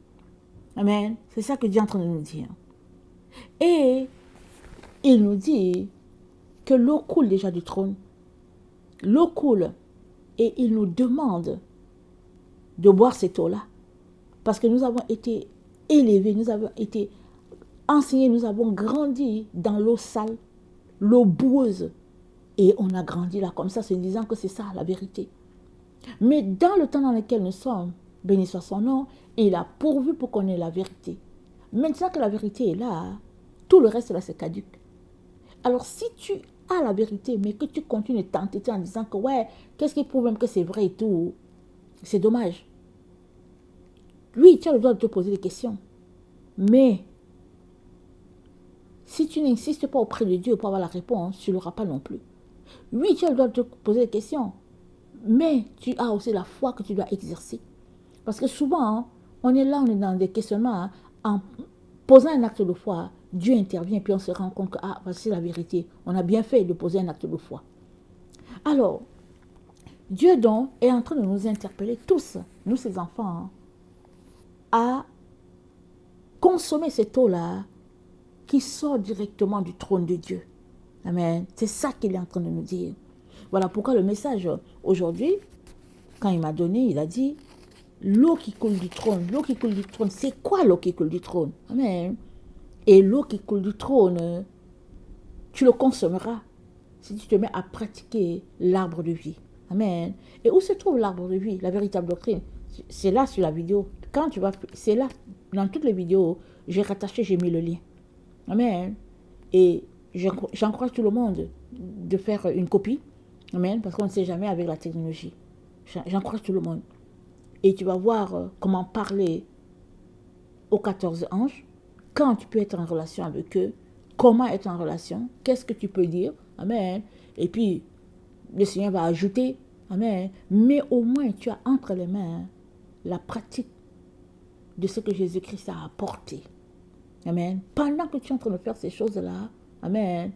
Amen. C'est ça que Dieu est en train de nous dire. Et il nous dit que l'eau coule déjà du trône. L'eau coule et il nous demande de boire cette eau-là. Parce que nous avons été élevés, nous avons été enseignés, nous avons grandi dans l'eau sale, l'eau boueuse. Et on a grandi là comme ça, se disant que c'est ça la vérité. Mais dans le temps dans lequel nous sommes, béni soit son nom, il a pourvu pour qu'on ait la vérité. Maintenant que la vérité est là, tout le reste là c'est caduc. Alors si tu as la vérité, mais que tu continues de t'entêter en disant que ouais, qu'est-ce qui prouve même que c'est vrai et tout, c'est dommage. Oui, tu as le droit de te poser des questions. Mais si tu n'insistes pas auprès de Dieu pour avoir la réponse, tu ne l'auras pas non plus. Oui, tu as le droit de te poser des questions. Mais tu as aussi la foi que tu dois exercer. Parce que souvent, on est là, on est dans des questionnements. En posant un acte de foi, Dieu intervient puis on se rend compte que voici la vérité. On a bien fait de poser un acte de foi. Alors, Dieu donc est en train de nous interpeller tous, nous ses enfants, à consommer cette eau-là qui sort directement du trône de Dieu. Amen. C'est ça qu'il est en train de nous dire. Voilà pourquoi le message aujourd'hui, quand il m'a donné, il a dit, l'eau qui coule du trône, c'est quoi l'eau qui coule du trône? Amen. Et l'eau qui coule du trône, tu le consommeras si tu te mets à pratiquer l'arbre de vie. Amen. Et où se trouve l'arbre de vie, la véritable doctrine? C'est là sur la vidéo. C'est là, dans toutes les vidéos, j'ai rattaché, j'ai mis le lien. Amen. Et j'encourage tout le monde de faire une copie. Amen. Parce qu'on ne sait jamais avec la technologie. J'encourage tout le monde. Et tu vas voir comment parler aux 14 anges, quand tu peux être en relation avec eux, comment être en relation, qu'est-ce que tu peux dire. Amen. Et puis, le Seigneur va ajouter. Amen. Mais au moins, tu as entre les mains la pratique de ce que Jésus-Christ a apporté. Amen. Pendant que tu es en train de faire ces choses-là, amen,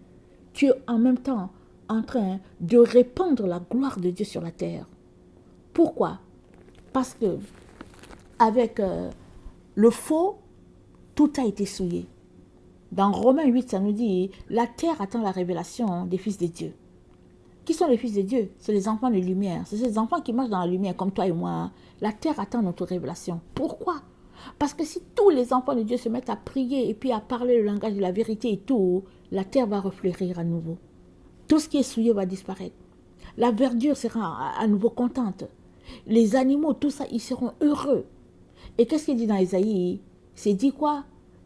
tu es en même temps en train de répandre la gloire de Dieu sur la terre. Pourquoi? Parce que avec le faux, tout a été souillé. Dans Romains 8, ça nous dit, la terre attend la révélation des fils de Dieu. Qui sont les fils de Dieu? C'est les enfants de lumière. C'est ces enfants qui marchent dans la lumière, comme toi et moi. La terre attend notre révélation. Pourquoi? Parce que si tous les enfants de Dieu se mettent à prier et puis à parler le langage de la vérité et tout, la terre va refleurir à nouveau. Tout ce qui est souillé va disparaître. La verdure sera à nouveau contente. Les animaux, tout ça, ils seront heureux. Et qu'est-ce qu'il dit dans Isaïe? C'est dit quoi?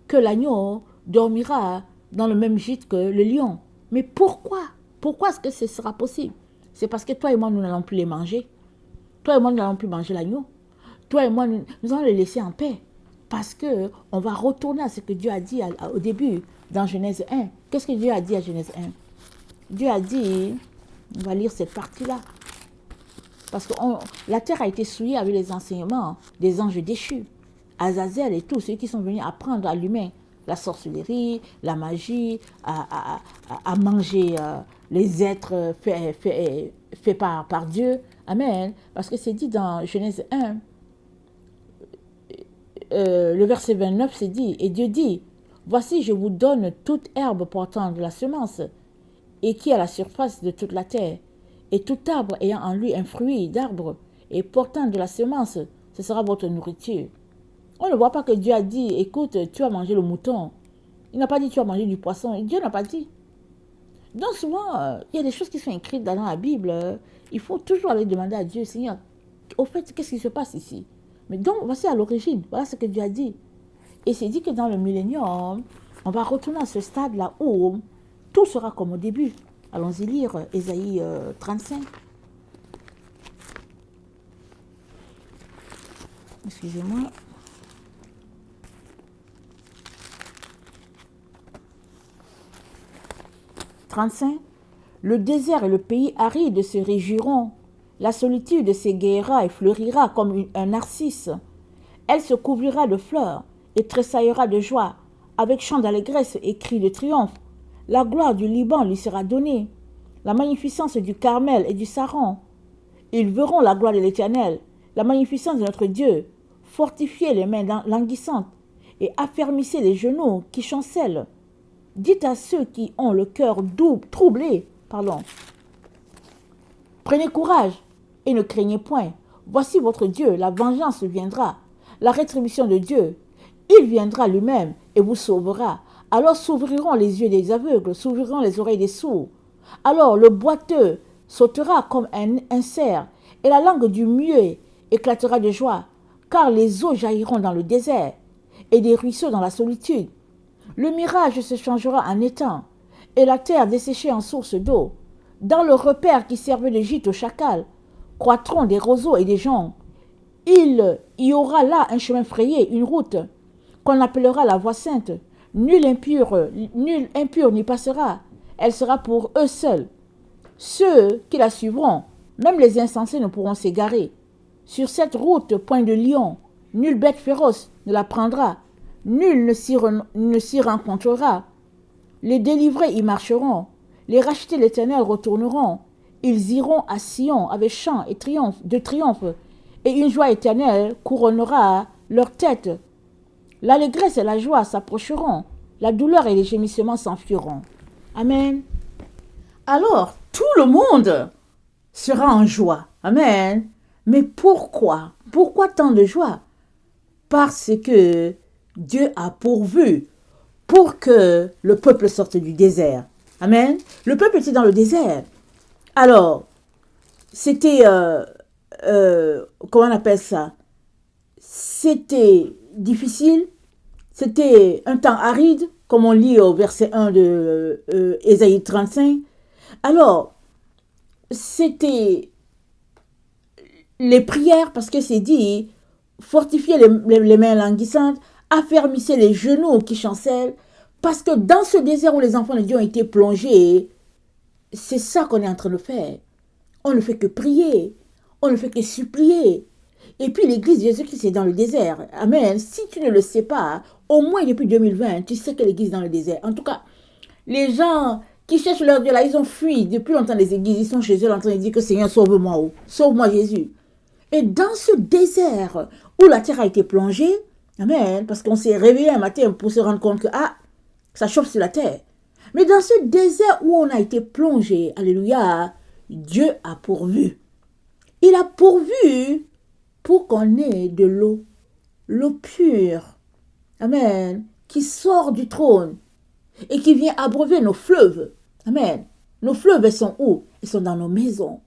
Que l'agneau dormira dans le même gîte que le lion. Mais pourquoi? Pourquoi est-ce que ce sera possible? C'est parce que toi et moi, nous n'allons plus les manger. Toi et moi, nous n'allons plus manger l'agneau. Toi et moi, nous allons les laisser en paix. Parce qu'on va retourner à ce que Dieu a dit au début, dans Genèse 1. Qu'est-ce que Dieu a dit à Genèse 1? Dieu a dit, on va lire cette partie-là. Parce que la terre a été souillée avec les enseignements des anges déchus. Azazel et tous ceux qui sont venus apprendre à l'humain la sorcellerie, la magie, à manger les êtres faits par Dieu. Amen. Parce que c'est dit dans Genèse 1, le verset 29, c'est dit, et Dieu dit, voici, je vous donne toute herbe portant de la semence, et qui est à la surface de toute la terre, et tout arbre ayant en lui un fruit d'arbre, et portant de la semence, ce sera votre nourriture. On ne voit pas que Dieu a dit, écoute, tu vas manger le mouton. Il n'a pas dit, tu vas manger du poisson. Dieu n'a pas dit. Donc souvent, il y a des choses qui sont écrites dans la Bible. Il faut toujours aller demander à Dieu, Seigneur, au fait, qu'est-ce qui se passe ici? Mais donc, voici à l'origine, voilà ce que Dieu a dit. Et c'est dit que dans le millénium, on va retourner à ce stade-là où tout sera comme au début. Allons-y lire Ésaïe 35. Excusez-moi. « 35. Le désert et le pays aride se réjouiront. La solitude s'égayera et fleurira comme un narcisse. Elle se couvrira de fleurs et tressaillera de joie, avec chants d'allégresse et cris de triomphe. La gloire du Liban lui sera donnée, la magnificence du Carmel et du Saron. Ils verront la gloire de l'Éternel, la magnificence de notre Dieu. Fortifiez les mains languissantes et affermissez les genoux qui chancellent. Dites à ceux qui ont le cœur troublé, prenez courage et ne craignez point. Voici votre Dieu, la vengeance viendra, la rétribution de Dieu. Il viendra lui-même et vous sauvera. Alors s'ouvriront les yeux des aveugles, s'ouvriront les oreilles des sourds. Alors le boiteux sautera comme un cerf, et la langue du muet éclatera de joie, car les eaux jailliront dans le désert, et des ruisseaux dans la solitude. Le mirage se changera en étang, et la terre desséchée en source d'eau. Dans le repère qui servait de gîte au chacal, croîtront des roseaux et des joncs. Il y aura là un chemin frayé, une route, qu'on appellera la voie sainte. Nul impur n'y passera. Elle sera pour eux seuls. Ceux qui la suivront, même les insensés ne pourront s'égarer. Sur cette route, point de lion, nulle bête féroce ne la prendra. Nul ne s'y rencontrera. Les délivrés y marcheront. Les rachetés de l'Éternel retourneront. Ils iront à Sion avec chant et de triomphe, et une joie éternelle couronnera leur tête. L'allégresse et la joie s'approcheront. La douleur et les gémissements s'enfuiront. Amen. Alors, tout le monde sera en joie. Amen. Mais pourquoi? Pourquoi tant de joie? Parce que Dieu a pourvu pour que le peuple sorte du désert. Amen. Le peuple était dans le désert. Alors, c'était, comment on appelle ça? C'était difficile. C'était un temps aride, comme on lit au verset 1 de Ésaïe 35. Alors, c'était les prières, parce que c'est dit, fortifiez les mains languissantes, affermissez les genoux qui chancellent, parce que dans ce désert où les enfants de Dieu ont été plongés, c'est ça qu'on est en train de faire. On ne fait que prier, on ne fait que supplier. Et puis l'église de Jésus-Christ est dans le désert. Amen. Si tu ne le sais pas, au moins depuis 2020, tu sais que l'église est dans le désert. En tout cas, les gens qui cherchent leur Dieu là, ils ont fui depuis longtemps les églises. Ils sont chez eux en train de dire que Seigneur, sauve-moi, sauve-moi Jésus. Et dans ce désert où la terre a été plongée, Amen. Parce qu'on s'est réveillé un matin pour se rendre compte que, ça chauffe sur la terre. Mais dans ce désert où on a été plongé, alléluia, Dieu a pourvu. Il a pourvu pour qu'on ait de l'eau pure. Amen. Qui sort du trône et qui vient abreuver nos fleuves. Amen. Nos fleuves, elles sont où? Elles sont dans nos maisons.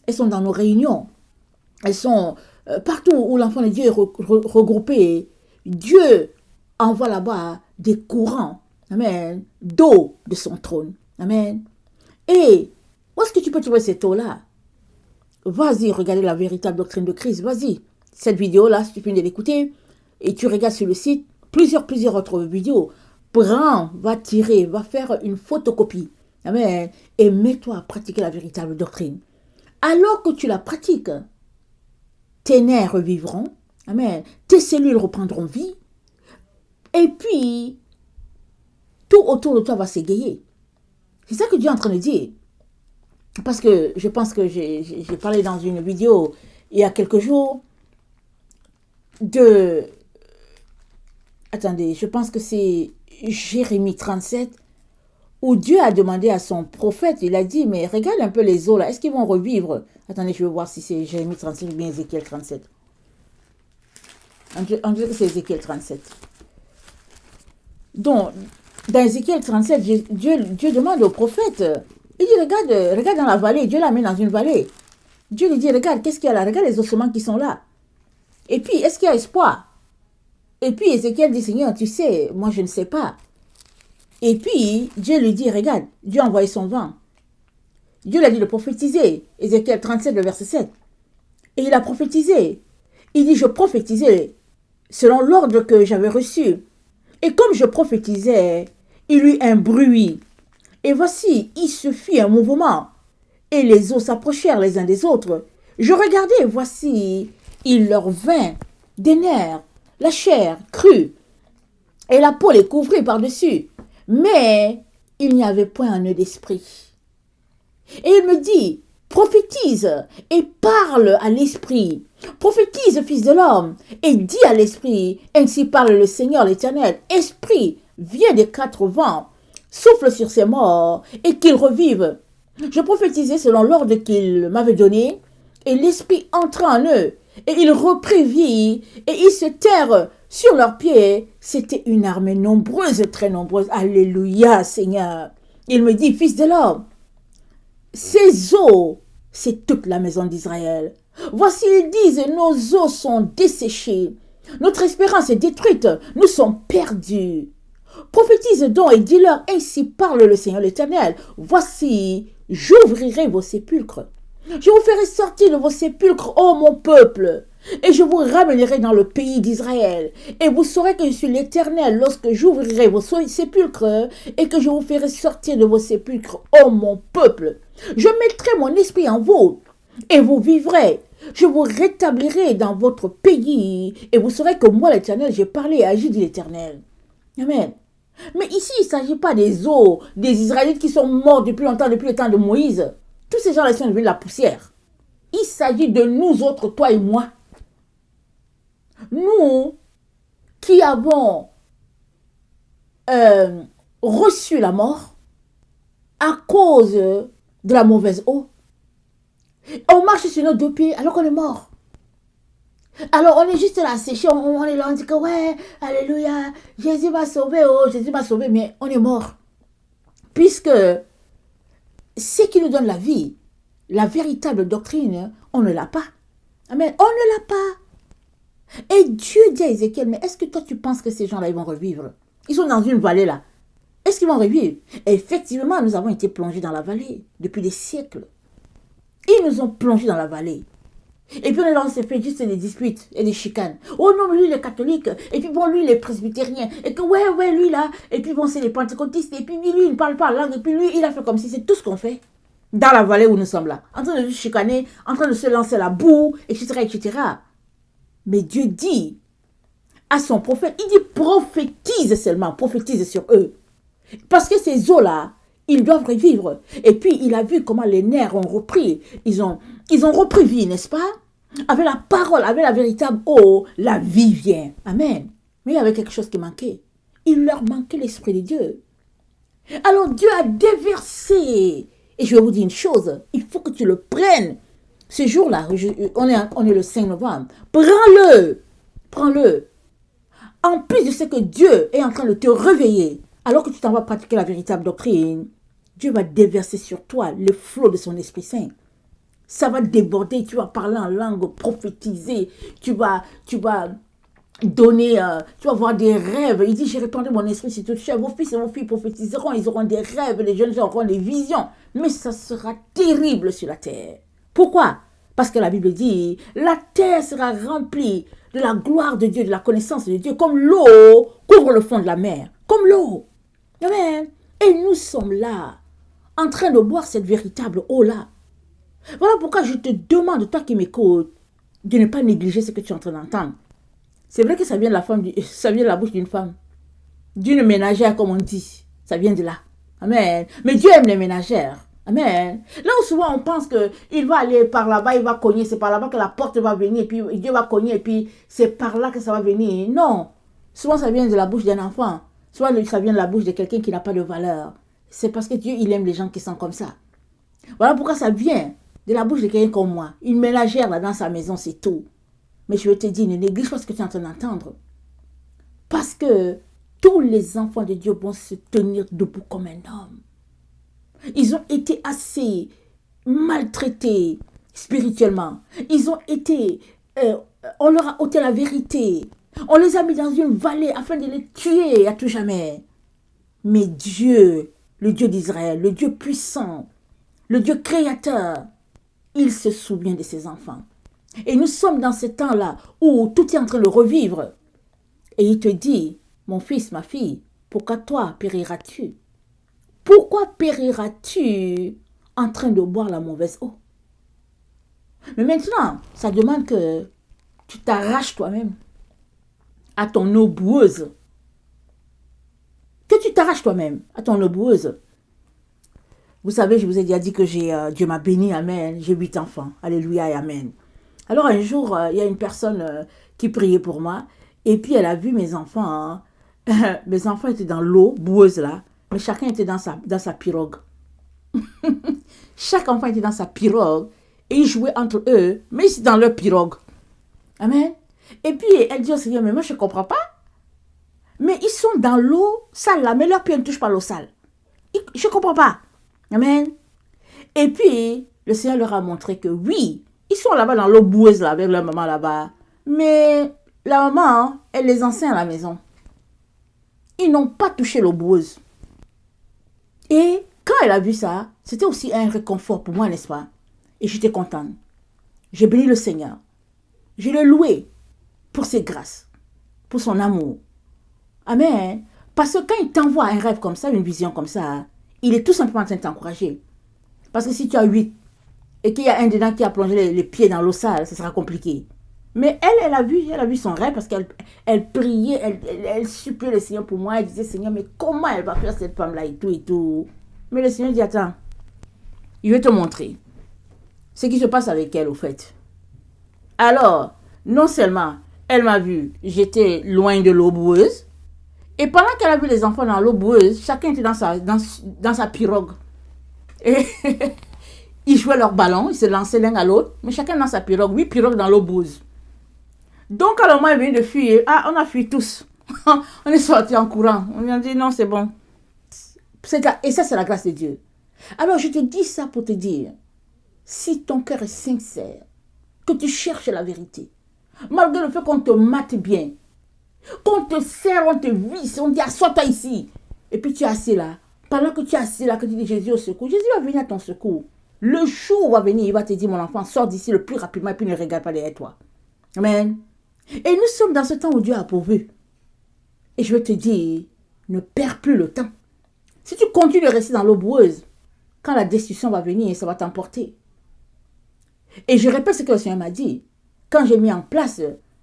Elles sont dans nos réunions. Elles sont partout où l'enfant de Dieu est regroupé. Dieu envoie là-bas des courants, amen, d'eau de son trône. Amen. Et où est-ce que tu peux trouver cette eau-là? Vas-y, regardez la véritable doctrine de Christ. Vas-y. Cette vidéo-là, si tu finis de l'écouter, et tu regardes sur le site, plusieurs autres vidéos. Prends, va tirer, va faire une photocopie. Amen. Et mets-toi à pratiquer la véritable doctrine. Alors que tu la pratiques, tes nerfs revivront. Amen. Tes cellules reprendront vie. Et puis, tout autour de toi va s'égayer. C'est ça que Dieu est en train de dire. Parce que je pense que j'ai parlé dans une vidéo il y a quelques jours de... Attendez, je pense que c'est Jérémie 37, où Dieu a demandé à son prophète, il a dit, mais regarde un peu les eaux là, est-ce qu'ils vont revivre? Attendez, je vais voir si c'est Jérémie 37 ou bien Ézéchiel 37. On dirait que c'est Ézéchiel 37. Donc, dans Ézéchiel 37, Dieu demande au prophète, il dit, regarde dans la vallée, Dieu l'amène dans une vallée. Dieu lui dit, regarde, qu'est-ce qu'il y a là? Regarde les ossements qui sont là. Et puis, est-ce qu'il y a espoir? Et puis, Ézéchiel dit, Seigneur, tu sais, moi je ne sais pas. Et puis, Dieu lui dit, regarde, Dieu a envoyé son vent. Dieu l'a dit de prophétiser. Ézéchiel 37, le verset 7. Et il a prophétisé. Il dit, je prophétisais selon l'ordre que j'avais reçu. Et comme je prophétisais, il y eut un bruit. Et voici, il se fit un mouvement. Et les eaux s'approchèrent les uns des autres. Je regardais, et voici, il leur vint des nerfs, la chair crue, et la peau les couvrit par-dessus. Mais il n'y avait point un nœud d'esprit. Et il me dit, prophétise et parle à l'esprit. Prophétise, fils de l'homme, et dis à l'esprit, ainsi parle le Seigneur l'Éternel. Esprit, viens des quatre vents, souffle sur ces morts, et qu'ils revivent. Je prophétisais selon l'ordre qu'il m'avait donné, et l'esprit entra en eux, et ils reprirent vie, et ils se tinrent sur leurs pieds. C'était une armée nombreuse, très nombreuse. Alléluia, Seigneur. Il me dit, fils de l'homme, ces eaux, c'est toute la maison d'Israël. Voici, ils disent, nos eaux sont desséchées. Notre espérance est détruite. Nous sommes perdus. Prophétise donc et dis-leur, ainsi parle le Seigneur l'Éternel. Voici, j'ouvrirai vos sépulcres. Je vous ferai sortir de vos sépulcres, ô mon peuple, et je vous ramènerai dans le pays d'Israël. Et vous saurez que je suis l'Éternel lorsque j'ouvrirai vos sépulcres et que je vous ferai sortir de vos sépulcres, ô mon peuple. Je mettrai mon esprit en vous et vous vivrez. Je vous rétablirai dans votre pays et vous saurez que moi, l'Éternel, j'ai parlé et agi, dit l'Éternel. Amen. Mais ici, il ne s'agit pas des eaux, des Israélites qui sont morts depuis longtemps, depuis le temps de Moïse. Tous ces gens-là sont devenus de la poussière. Il s'agit de nous autres, toi et moi. Nous qui avons reçu la mort à cause de la mauvaise eau. On marche sur nos deux pieds alors qu'on est mort. Alors on est juste là séché, on est là, on dit que ouais, alléluia, Jésus m'a sauvé, oh, Jésus m'a sauvé, mais on est mort. Puisque ce qui nous donne la vie, la véritable doctrine, on ne l'a pas. Amen. On ne l'a pas. Et Dieu dit à Ézéchiel, mais est-ce que toi tu penses que ces gens-là, ils vont revivre? Ils sont dans une vallée là. Est-ce qu'ils vont revivre? Et effectivement, nous avons été plongés dans la vallée depuis des siècles. Ils nous ont plongés dans la vallée. Et puis on est là, on s'est fait juste des disputes et des chicanes. Oh non, mais lui, il est catholique. Et puis bon, lui, il est presbytérien. Et que ouais, lui, là. Et puis bon, c'est les pentecôtistes. Et puis lui, il ne parle pas la langue. Et puis lui, il a fait comme si c'est tout ce qu'on fait. Dans la vallée où nous sommes là. En train de se chicaner, en train de se lancer la boue, etc., etc. Mais Dieu dit à son prophète, il dit prophétise seulement, prophétise sur eux. Parce que ces eaux-là, ils doivent revivre. Et puis, il a vu comment les nerfs ont repris. Ils ont repris vie, n'est-ce pas? Avec la parole, avec la véritable eau, la vie vient. Amen. Mais il y avait quelque chose qui manquait. Il leur manquait l'Esprit de Dieu. Alors Dieu a déversé. Et je vais vous dire une chose, il faut que tu le prennes. Ce jour-là, on est le 5 novembre. Prends-le. Prends-le. En plus de ce que Dieu est en train de te réveiller, alors que tu t'en vas pratiquer la véritable doctrine, Dieu va déverser sur toi le flot de son Esprit Saint. Ça va déborder, tu vas parler en langue, prophétiser, tu vas donner, tu vas voir des rêves. Il dit, j'ai répandu mon esprit sur toute chair. Vos fils et vos filles prophétiseront, ils auront des rêves, les jeunes gens auront des visions. Mais ça sera terrible sur la terre. Pourquoi? Parce que la Bible dit, la terre sera remplie de la gloire de Dieu, de la connaissance de Dieu, comme l'eau couvre le fond de la mer. Comme l'eau. Amen. Et nous sommes là, en train de boire cette véritable eau-là. Voilà pourquoi je te demande, toi qui m'écoutes, de ne pas négliger ce que tu es en train d'entendre. C'est vrai que ça vient de ça vient de la bouche d'une femme, d'une ménagère comme on dit. Ça vient de là. Amen. Mais Dieu aime les ménagères. Amen. Là où souvent on pense qu'il va aller par là-bas, il va cogner, c'est par là-bas que la porte va venir, et puis Dieu va cogner, et puis c'est par là que ça va venir. Non. Souvent ça vient de la bouche d'un enfant. Soit ça vient de la bouche de quelqu'un qui n'a pas de valeur. C'est parce que Dieu, il aime les gens qui sont comme ça. Voilà pourquoi ça vient de la bouche de quelqu'un comme moi. Une ménagère là dans sa maison, c'est tout. Mais je vais te dire, ne néglige pas ce que tu es en train d'entendre. Parce que tous les enfants de Dieu vont se tenir debout comme un homme. Ils ont été assez maltraités spirituellement. Ils ont été... on leur a ôté la vérité. On les a mis dans une vallée afin de les tuer à tout jamais. Mais Dieu, le Dieu d'Israël, le Dieu puissant, le Dieu créateur, il se souvient de ses enfants. Et nous sommes dans ce temps-là où tout est en train de revivre. Et il te dit, mon fils, ma fille, pourquoi toi périras-tu? Pourquoi périras-tu en train de boire la mauvaise eau? Mais maintenant, ça demande que tu t'arraches toi-même à ton eau boueuse. Que tu t'arraches toi-même à ton eau boueuse. Vous savez, je vous ai déjà dit que Dieu m'a béni, amen. J'ai 8 enfants, alléluia et amen. Alors un jour, il y a une personne qui priait pour moi, et puis elle a vu mes enfants. Hein. Mes enfants étaient dans l'eau boueuse là, mais chacun était dans sa pirogue. Chaque enfant était dans sa pirogue, et ils jouaient entre eux, mais ils étaient dans leur pirogue. Amen. Et puis elle dit au Seigneur, mais moi je ne comprends pas. Mais ils sont dans l'eau sale là, mais leurs pieds ne touchent pas l'eau sale. Je ne comprends pas. Amen. Et puis, le Seigneur leur a montré que oui, ils sont là-bas dans l'eau boueuse là, avec leur maman là-bas. Mais la maman, elle les enseigne à la maison. Ils n'ont pas touché l'eau boueuse. Et quand elle a vu ça, c'était aussi un réconfort pour moi, n'est-ce pas? Et j'étais contente. J'ai béni le Seigneur. Je l'ai loué pour ses grâces, pour son amour. Amen. Parce que quand il t'envoie un rêve comme ça, une vision comme ça, il est tout simplement en train de t'encourager. Parce que si tu as 8 et qu'il y a un dedans qui a plongé les pieds dans l'eau sale, ce sera compliqué. Mais elle a vu son rêve parce qu'elle priait, elle suppliait le Seigneur pour moi. Elle disait, Seigneur, mais comment elle va faire cette femme-là et tout et tout. Mais le Seigneur dit, attends, je vais te montrer ce qui se passe avec elle au fait. Alors, non seulement elle m'a vu, j'étais loin de l'eau boueuse, et pendant qu'elle a vu les enfants dans l'eau boueuse, chacun était dans sa pirogue. Et ils jouaient leur ballon, ils se lançaient l'un à l'autre, mais chacun dans sa pirogue, 8 pirogues dans l'eau boueuse. Donc, quand le moment est venu de fuir, on a fui tous. On est sortis en courant. On a dit non, c'est bon. Et ça, c'est la grâce de Dieu. Alors, je te dis ça pour te dire, si ton cœur est sincère, que tu cherches la vérité, malgré le fait qu'on te mate bien, qu'on te serre, on te visse, on dit assois-toi ici. Et puis tu es assis là. Pendant que tu es assis là, que tu dis Jésus au secours, Jésus va venir à ton secours. Le jour où va venir, il va te dire mon enfant, sors d'ici le plus rapidement et puis ne regarde pas derrière toi. Amen. Et nous sommes dans ce temps où Dieu a pourvu. Et je vais te dire, ne perds plus le temps. Si tu continues de rester dans l'eau boueuse, quand la destruction va venir, ça va t'emporter. Et je répète ce que le Seigneur m'a dit. Quand j'ai mis en place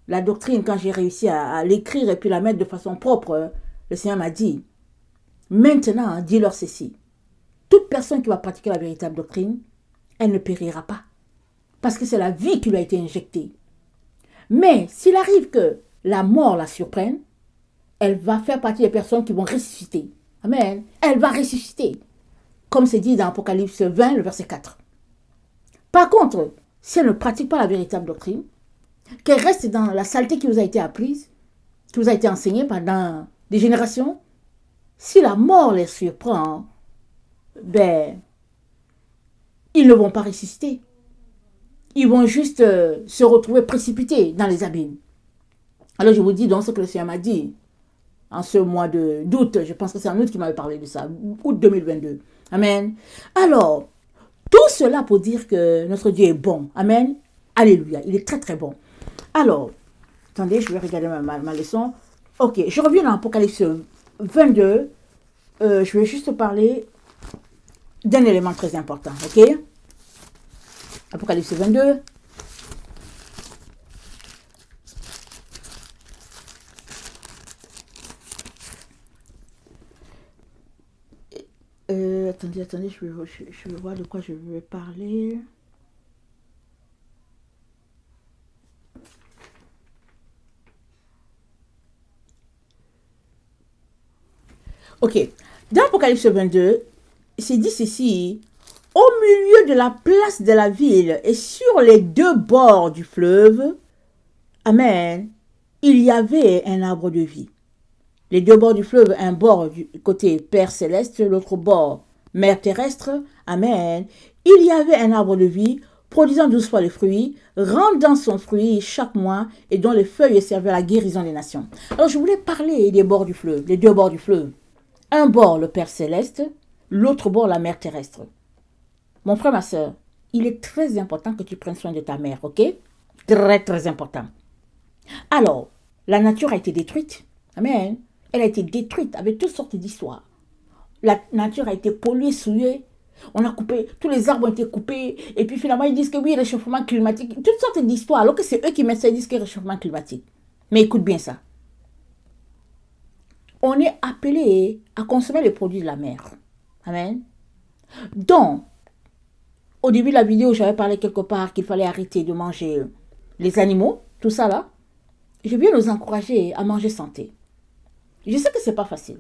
la doctrine, quand j'ai réussi à l'écrire et puis la mettre de façon propre, le Seigneur m'a dit, maintenant, dis-leur ceci. Toute personne qui va pratiquer la véritable doctrine, elle ne périra pas. Parce que c'est la vie qui lui a été injectée. Mais s'il arrive que la mort la surprenne, elle va faire partie des personnes qui vont ressusciter. Amen. Elle va ressusciter. Comme c'est dit dans Apocalypse 20, le verset 4. Par contre, si elle ne pratique pas la véritable doctrine, qu'elle reste dans la saleté qui vous a été apprise, qui vous a été enseignée pendant des générations, si la mort les surprend, ben, ils ne vont pas ressusciter. Ils vont juste se retrouver précipités dans les abîmes. Alors je vous dis donc ce que le Seigneur m'a dit en ce mois d'août. Je pense que c'est en août qu'il m'avait parlé de ça, août 2022. Amen. Alors, tout cela pour dire que notre Dieu est bon. Amen. Alléluia. Il est très très bon. Alors, attendez, je vais regarder ma leçon. Ok, je reviens dans Apocalypse 22. Je vais juste parler d'un élément très important. Ok? Apocalypse 22. Attendez, je vais voir de quoi je veux parler. Ok, dans Apocalypse 22, c'est dit ceci: au milieu de la place de la ville et sur les deux bords du fleuve, amen, il y avait un arbre de vie. Les deux bords du fleuve, un bord du côté Père céleste, l'autre bord Mère terrestre, amen. Il y avait un arbre de vie, produisant 12 fois les fruits, rendant son fruit chaque mois, et dont les feuilles servaient à la guérison des nations. Alors je voulais parler des bords du fleuve, les deux bords du fleuve. Un bord, le Père céleste, l'autre bord, la Mère terrestre. Mon frère, ma soeur, il est très important que tu prennes soin de ta mère, ok? Très, très important. Alors, la nature a été détruite. Amen. Elle a été détruite avec toutes sortes d'histoires. La nature a été polluée, souillée. On a coupé, tous les arbres ont été coupés. Et puis finalement, ils disent que oui, réchauffement climatique. Toutes sortes d'histoires. Alors que c'est eux qui mettent ça, ils disent que réchauffement climatique. Mais écoute bien ça. On est appelé à consommer les produits de la mer. Amen. Donc, au début de la vidéo, j'avais parlé quelque part qu'il fallait arrêter de manger les animaux, tout ça là. Je viens nous encourager à manger santé. Je sais que c'est pas facile.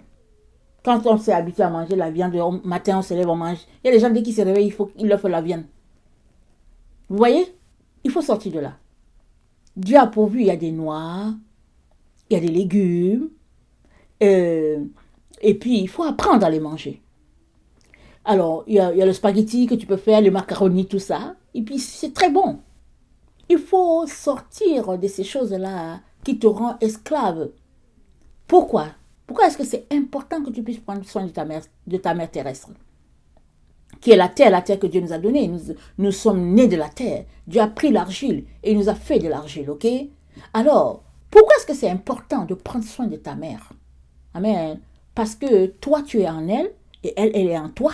Quand on s'est habitué à manger la viande, le matin on se lève, on mange. Il y a des gens dès qu'ils se réveillent, il leur faut la viande. Vous voyez? Il faut sortir de là. Dieu a pourvu, il y a des noix, il y a des légumes, et puis il faut apprendre à les manger. Alors, il y a le spaghetti que tu peux faire, le macaroni, tout ça. Et puis c'est très bon. Il faut sortir de ces choses-là qui te rendent esclave. Pourquoi? Pourquoi est-ce que c'est important que tu puisses prendre soin de ta mère terrestre? Qui est la terre que Dieu nous a donnée. Nous sommes nés de la terre. Dieu a pris l'argile et il nous a fait de l'argile, ok? Alors, pourquoi est-ce que c'est important de prendre soin de ta mère? Amen. Parce que toi, tu es en elle et elle est en toi.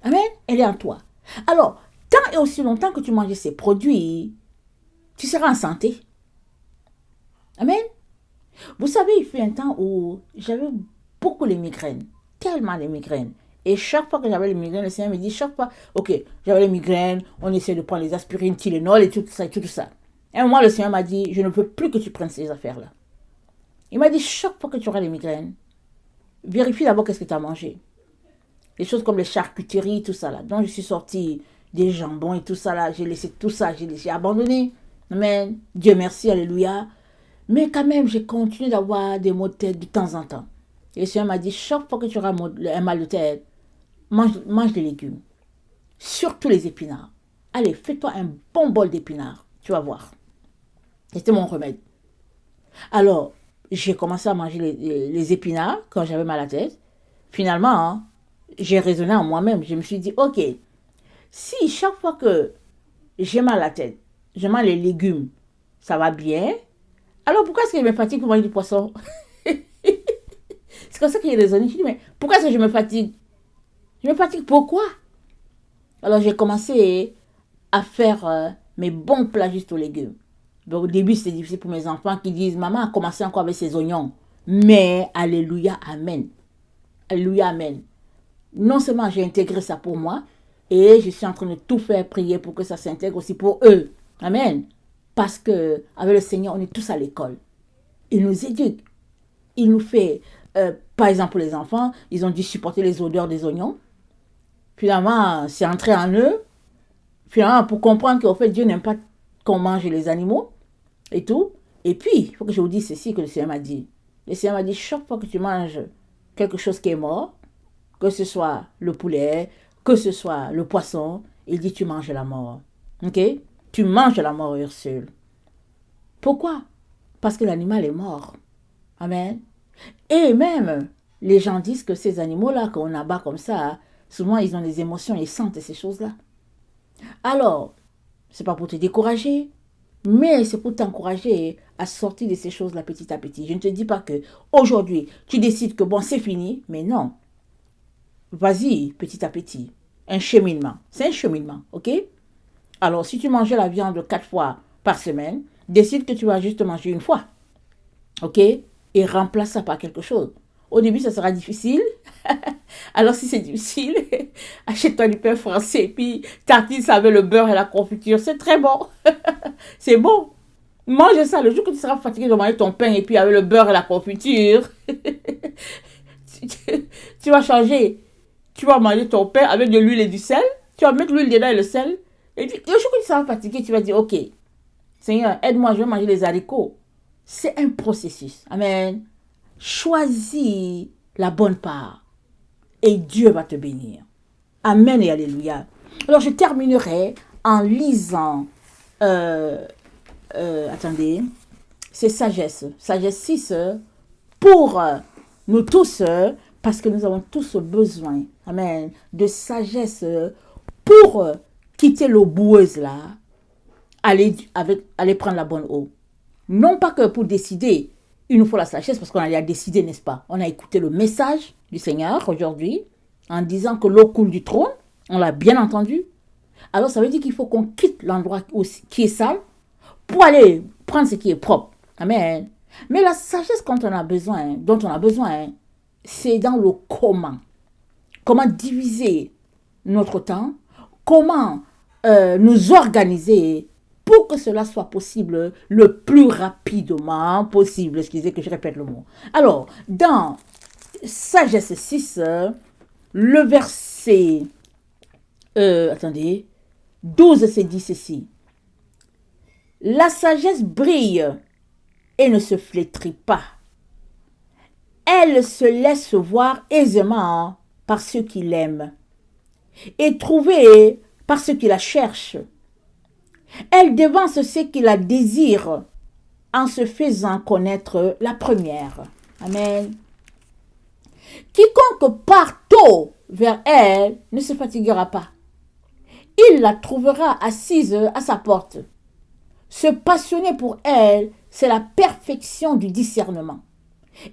Amen. Elle est en toi. Alors, tant et aussi longtemps que tu manges ces produits, tu seras en santé. Amen. Vous savez, il fut un temps où j'avais beaucoup les migraines. Tellement les migraines. Et chaque fois que j'avais les migraines, le Seigneur me dit chaque fois, ok, j'avais les migraines, on essaie de prendre les aspirines, Tylenol et tout ça, et tout ça. Et un moment, le Seigneur m'a dit, je ne veux plus que tu prennes ces affaires-là. Il m'a dit, chaque fois que tu auras les migraines, vérifie d'abord qu'est-ce que tu as mangé. Des choses comme les charcuteries, tout ça là. Donc je suis sortie des jambons et tout ça là. J'ai laissé tout ça, j'ai abandonné. Mais Dieu merci, alléluia. Mais quand même, j'ai continué d'avoir des maux de tête de temps en temps. Et le Seigneur m'a dit, chaque fois que tu auras un mal de tête, mange des légumes. Surtout les épinards. Allez, fais-toi un bon bol d'épinards. Tu vas voir. C'était mon remède. Alors, j'ai commencé à manger les épinards quand j'avais mal à la tête. Finalement, hein, j'ai raisonné en moi-même. Je me suis dit, ok, si chaque fois que j'ai mal à la tête, je mange les légumes, ça va bien. Alors pourquoi est-ce que je me fatigue pour manger du poisson? C'est comme ça que j'ai raisonné. Je dis, mais pourquoi est-ce que je me fatigue? Je me fatigue pourquoi? Alors j'ai commencé à faire mes bons plats juste aux légumes. Donc, au début, c'était difficile pour mes enfants qui disent, maman a commencé encore avec ses oignons. Mais, alléluia, amen. Alléluia, amen. Non seulement j'ai intégré ça pour moi, et je suis en train de tout faire prier pour que ça s'intègre aussi pour eux. Amen. Parce que avec le Seigneur, on est tous à l'école. Il nous éduque. il nous fait, par exemple pour les enfants, ils ont dû supporter les odeurs des oignons. Finalement, c'est entré en eux. Finalement, pour comprendre qu'en fait, Dieu n'aime pas qu'on mange les animaux et tout. Et puis, il faut que je vous dise ceci que le Seigneur m'a dit. Le Seigneur m'a dit, chaque fois que tu manges quelque chose qui est mort, que ce soit le poulet, que ce soit le poisson, il dit, tu manges la mort. Ok? Tu manges la mort, Ursule. Pourquoi? Parce que l'animal est mort. Amen. Et même, les gens disent que ces animaux-là, qu'on abat comme ça, souvent ils ont des émotions, ils sentent ces choses-là. Alors, c'est pas pour te décourager, mais c'est pour t'encourager à sortir de ces choses-là petit à petit. Je ne te dis pas que aujourd'hui, tu décides que bon, c'est fini, mais non. Vas-y, petit à petit. Un cheminement. C'est un cheminement, ok? Alors, si tu mangeais la viande 4 fois par semaine, décide que tu vas juste manger une fois. Ok? Et remplace ça par quelque chose. Au début, ça sera difficile. Alors, si c'est difficile, achète-toi du pain français. Puis, tartine ça avec le beurre et la confiture. C'est très bon. C'est bon. Mange ça. Le jour que tu seras fatigué de manger ton pain et puis avec le beurre et la confiture, tu vas changer. Tu vas manger ton pain avec de l'huile et du sel. Tu vas mettre l'huile dedans et le sel. Et puis, le jour que tu seras fatigué, tu vas dire, ok, Seigneur, aide-moi, je vais manger les haricots. C'est un processus. Amen. Choisis la bonne part et Dieu va te bénir. Amen et alléluia. Alors, je terminerai en lisant, attendez, c'est sagesse. Sagesse 6 pour nous tous, parce que nous avons tous besoin, amen, de sagesse pour quitter l'eau boueuse là, aller prendre la bonne eau. Non pas que pour décider, il nous faut la sagesse parce qu'on a décidé, n'est-ce pas? On a écouté le message du Seigneur aujourd'hui en disant que l'eau coule du trône. On l'a bien entendu. Alors ça veut dire qu'il faut qu'on quitte l'endroit qui est sale pour aller prendre ce qui est propre. Amen. Mais la sagesse dont on a besoin, c'est dans le comment. Comment diviser notre temps, comment nous organiser pour que cela soit possible le plus rapidement possible. Excusez que je répète le mot. Alors, dans Sagesse 6, le verset 12, c'est dit ceci. La sagesse brille et ne se flétrit pas. Elle se laisse voir aisément par ceux qui l'aiment et trouvée par ceux qui la cherchent. Elle devance ceux qui la désirent en se faisant connaître la première. Amen. Quiconque part tôt vers elle ne se fatiguera pas. Il la trouvera assise à sa porte. Se passionner pour elle, c'est la perfection du discernement.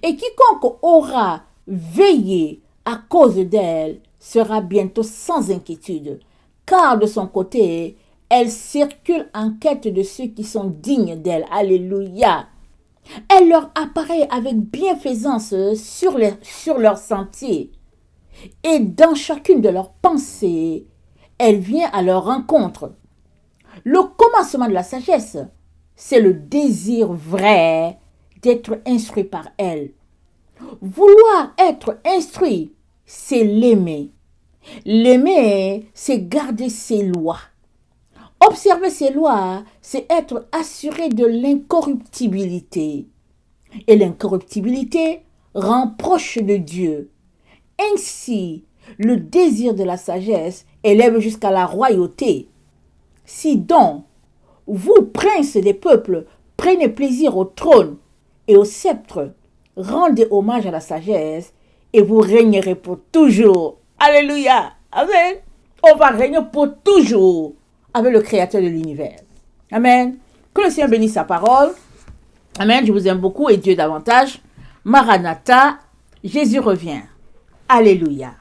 Et quiconque aura veillé à cause d'elle sera bientôt sans inquiétude, car de son côté, elle circule en quête de ceux qui sont dignes d'elle. Alléluia. Elle leur apparaît avec bienfaisance sur leur sentier. Et dans chacune de leurs pensées, elle vient à leur rencontre. Le commencement de la sagesse, c'est le désir vrai d'être instruit par elle. Vouloir être instruit, c'est l'aimer. L'aimer, c'est garder ses lois. Observer ses lois, c'est être assuré de l'incorruptibilité. Et l'incorruptibilité rend proche de Dieu. Ainsi, le désir de la sagesse élève jusqu'à la royauté. Si donc, vous, princes des peuples, prenez plaisir au trône et au sceptre, rendez hommage à la sagesse et vous régnerez pour toujours. Alléluia. Amen. On va régner pour toujours avec le Créateur de l'univers. Amen. Que le Seigneur bénisse sa parole. Amen. Je vous aime beaucoup et Dieu davantage. Maranatha, Jésus revient. Alléluia.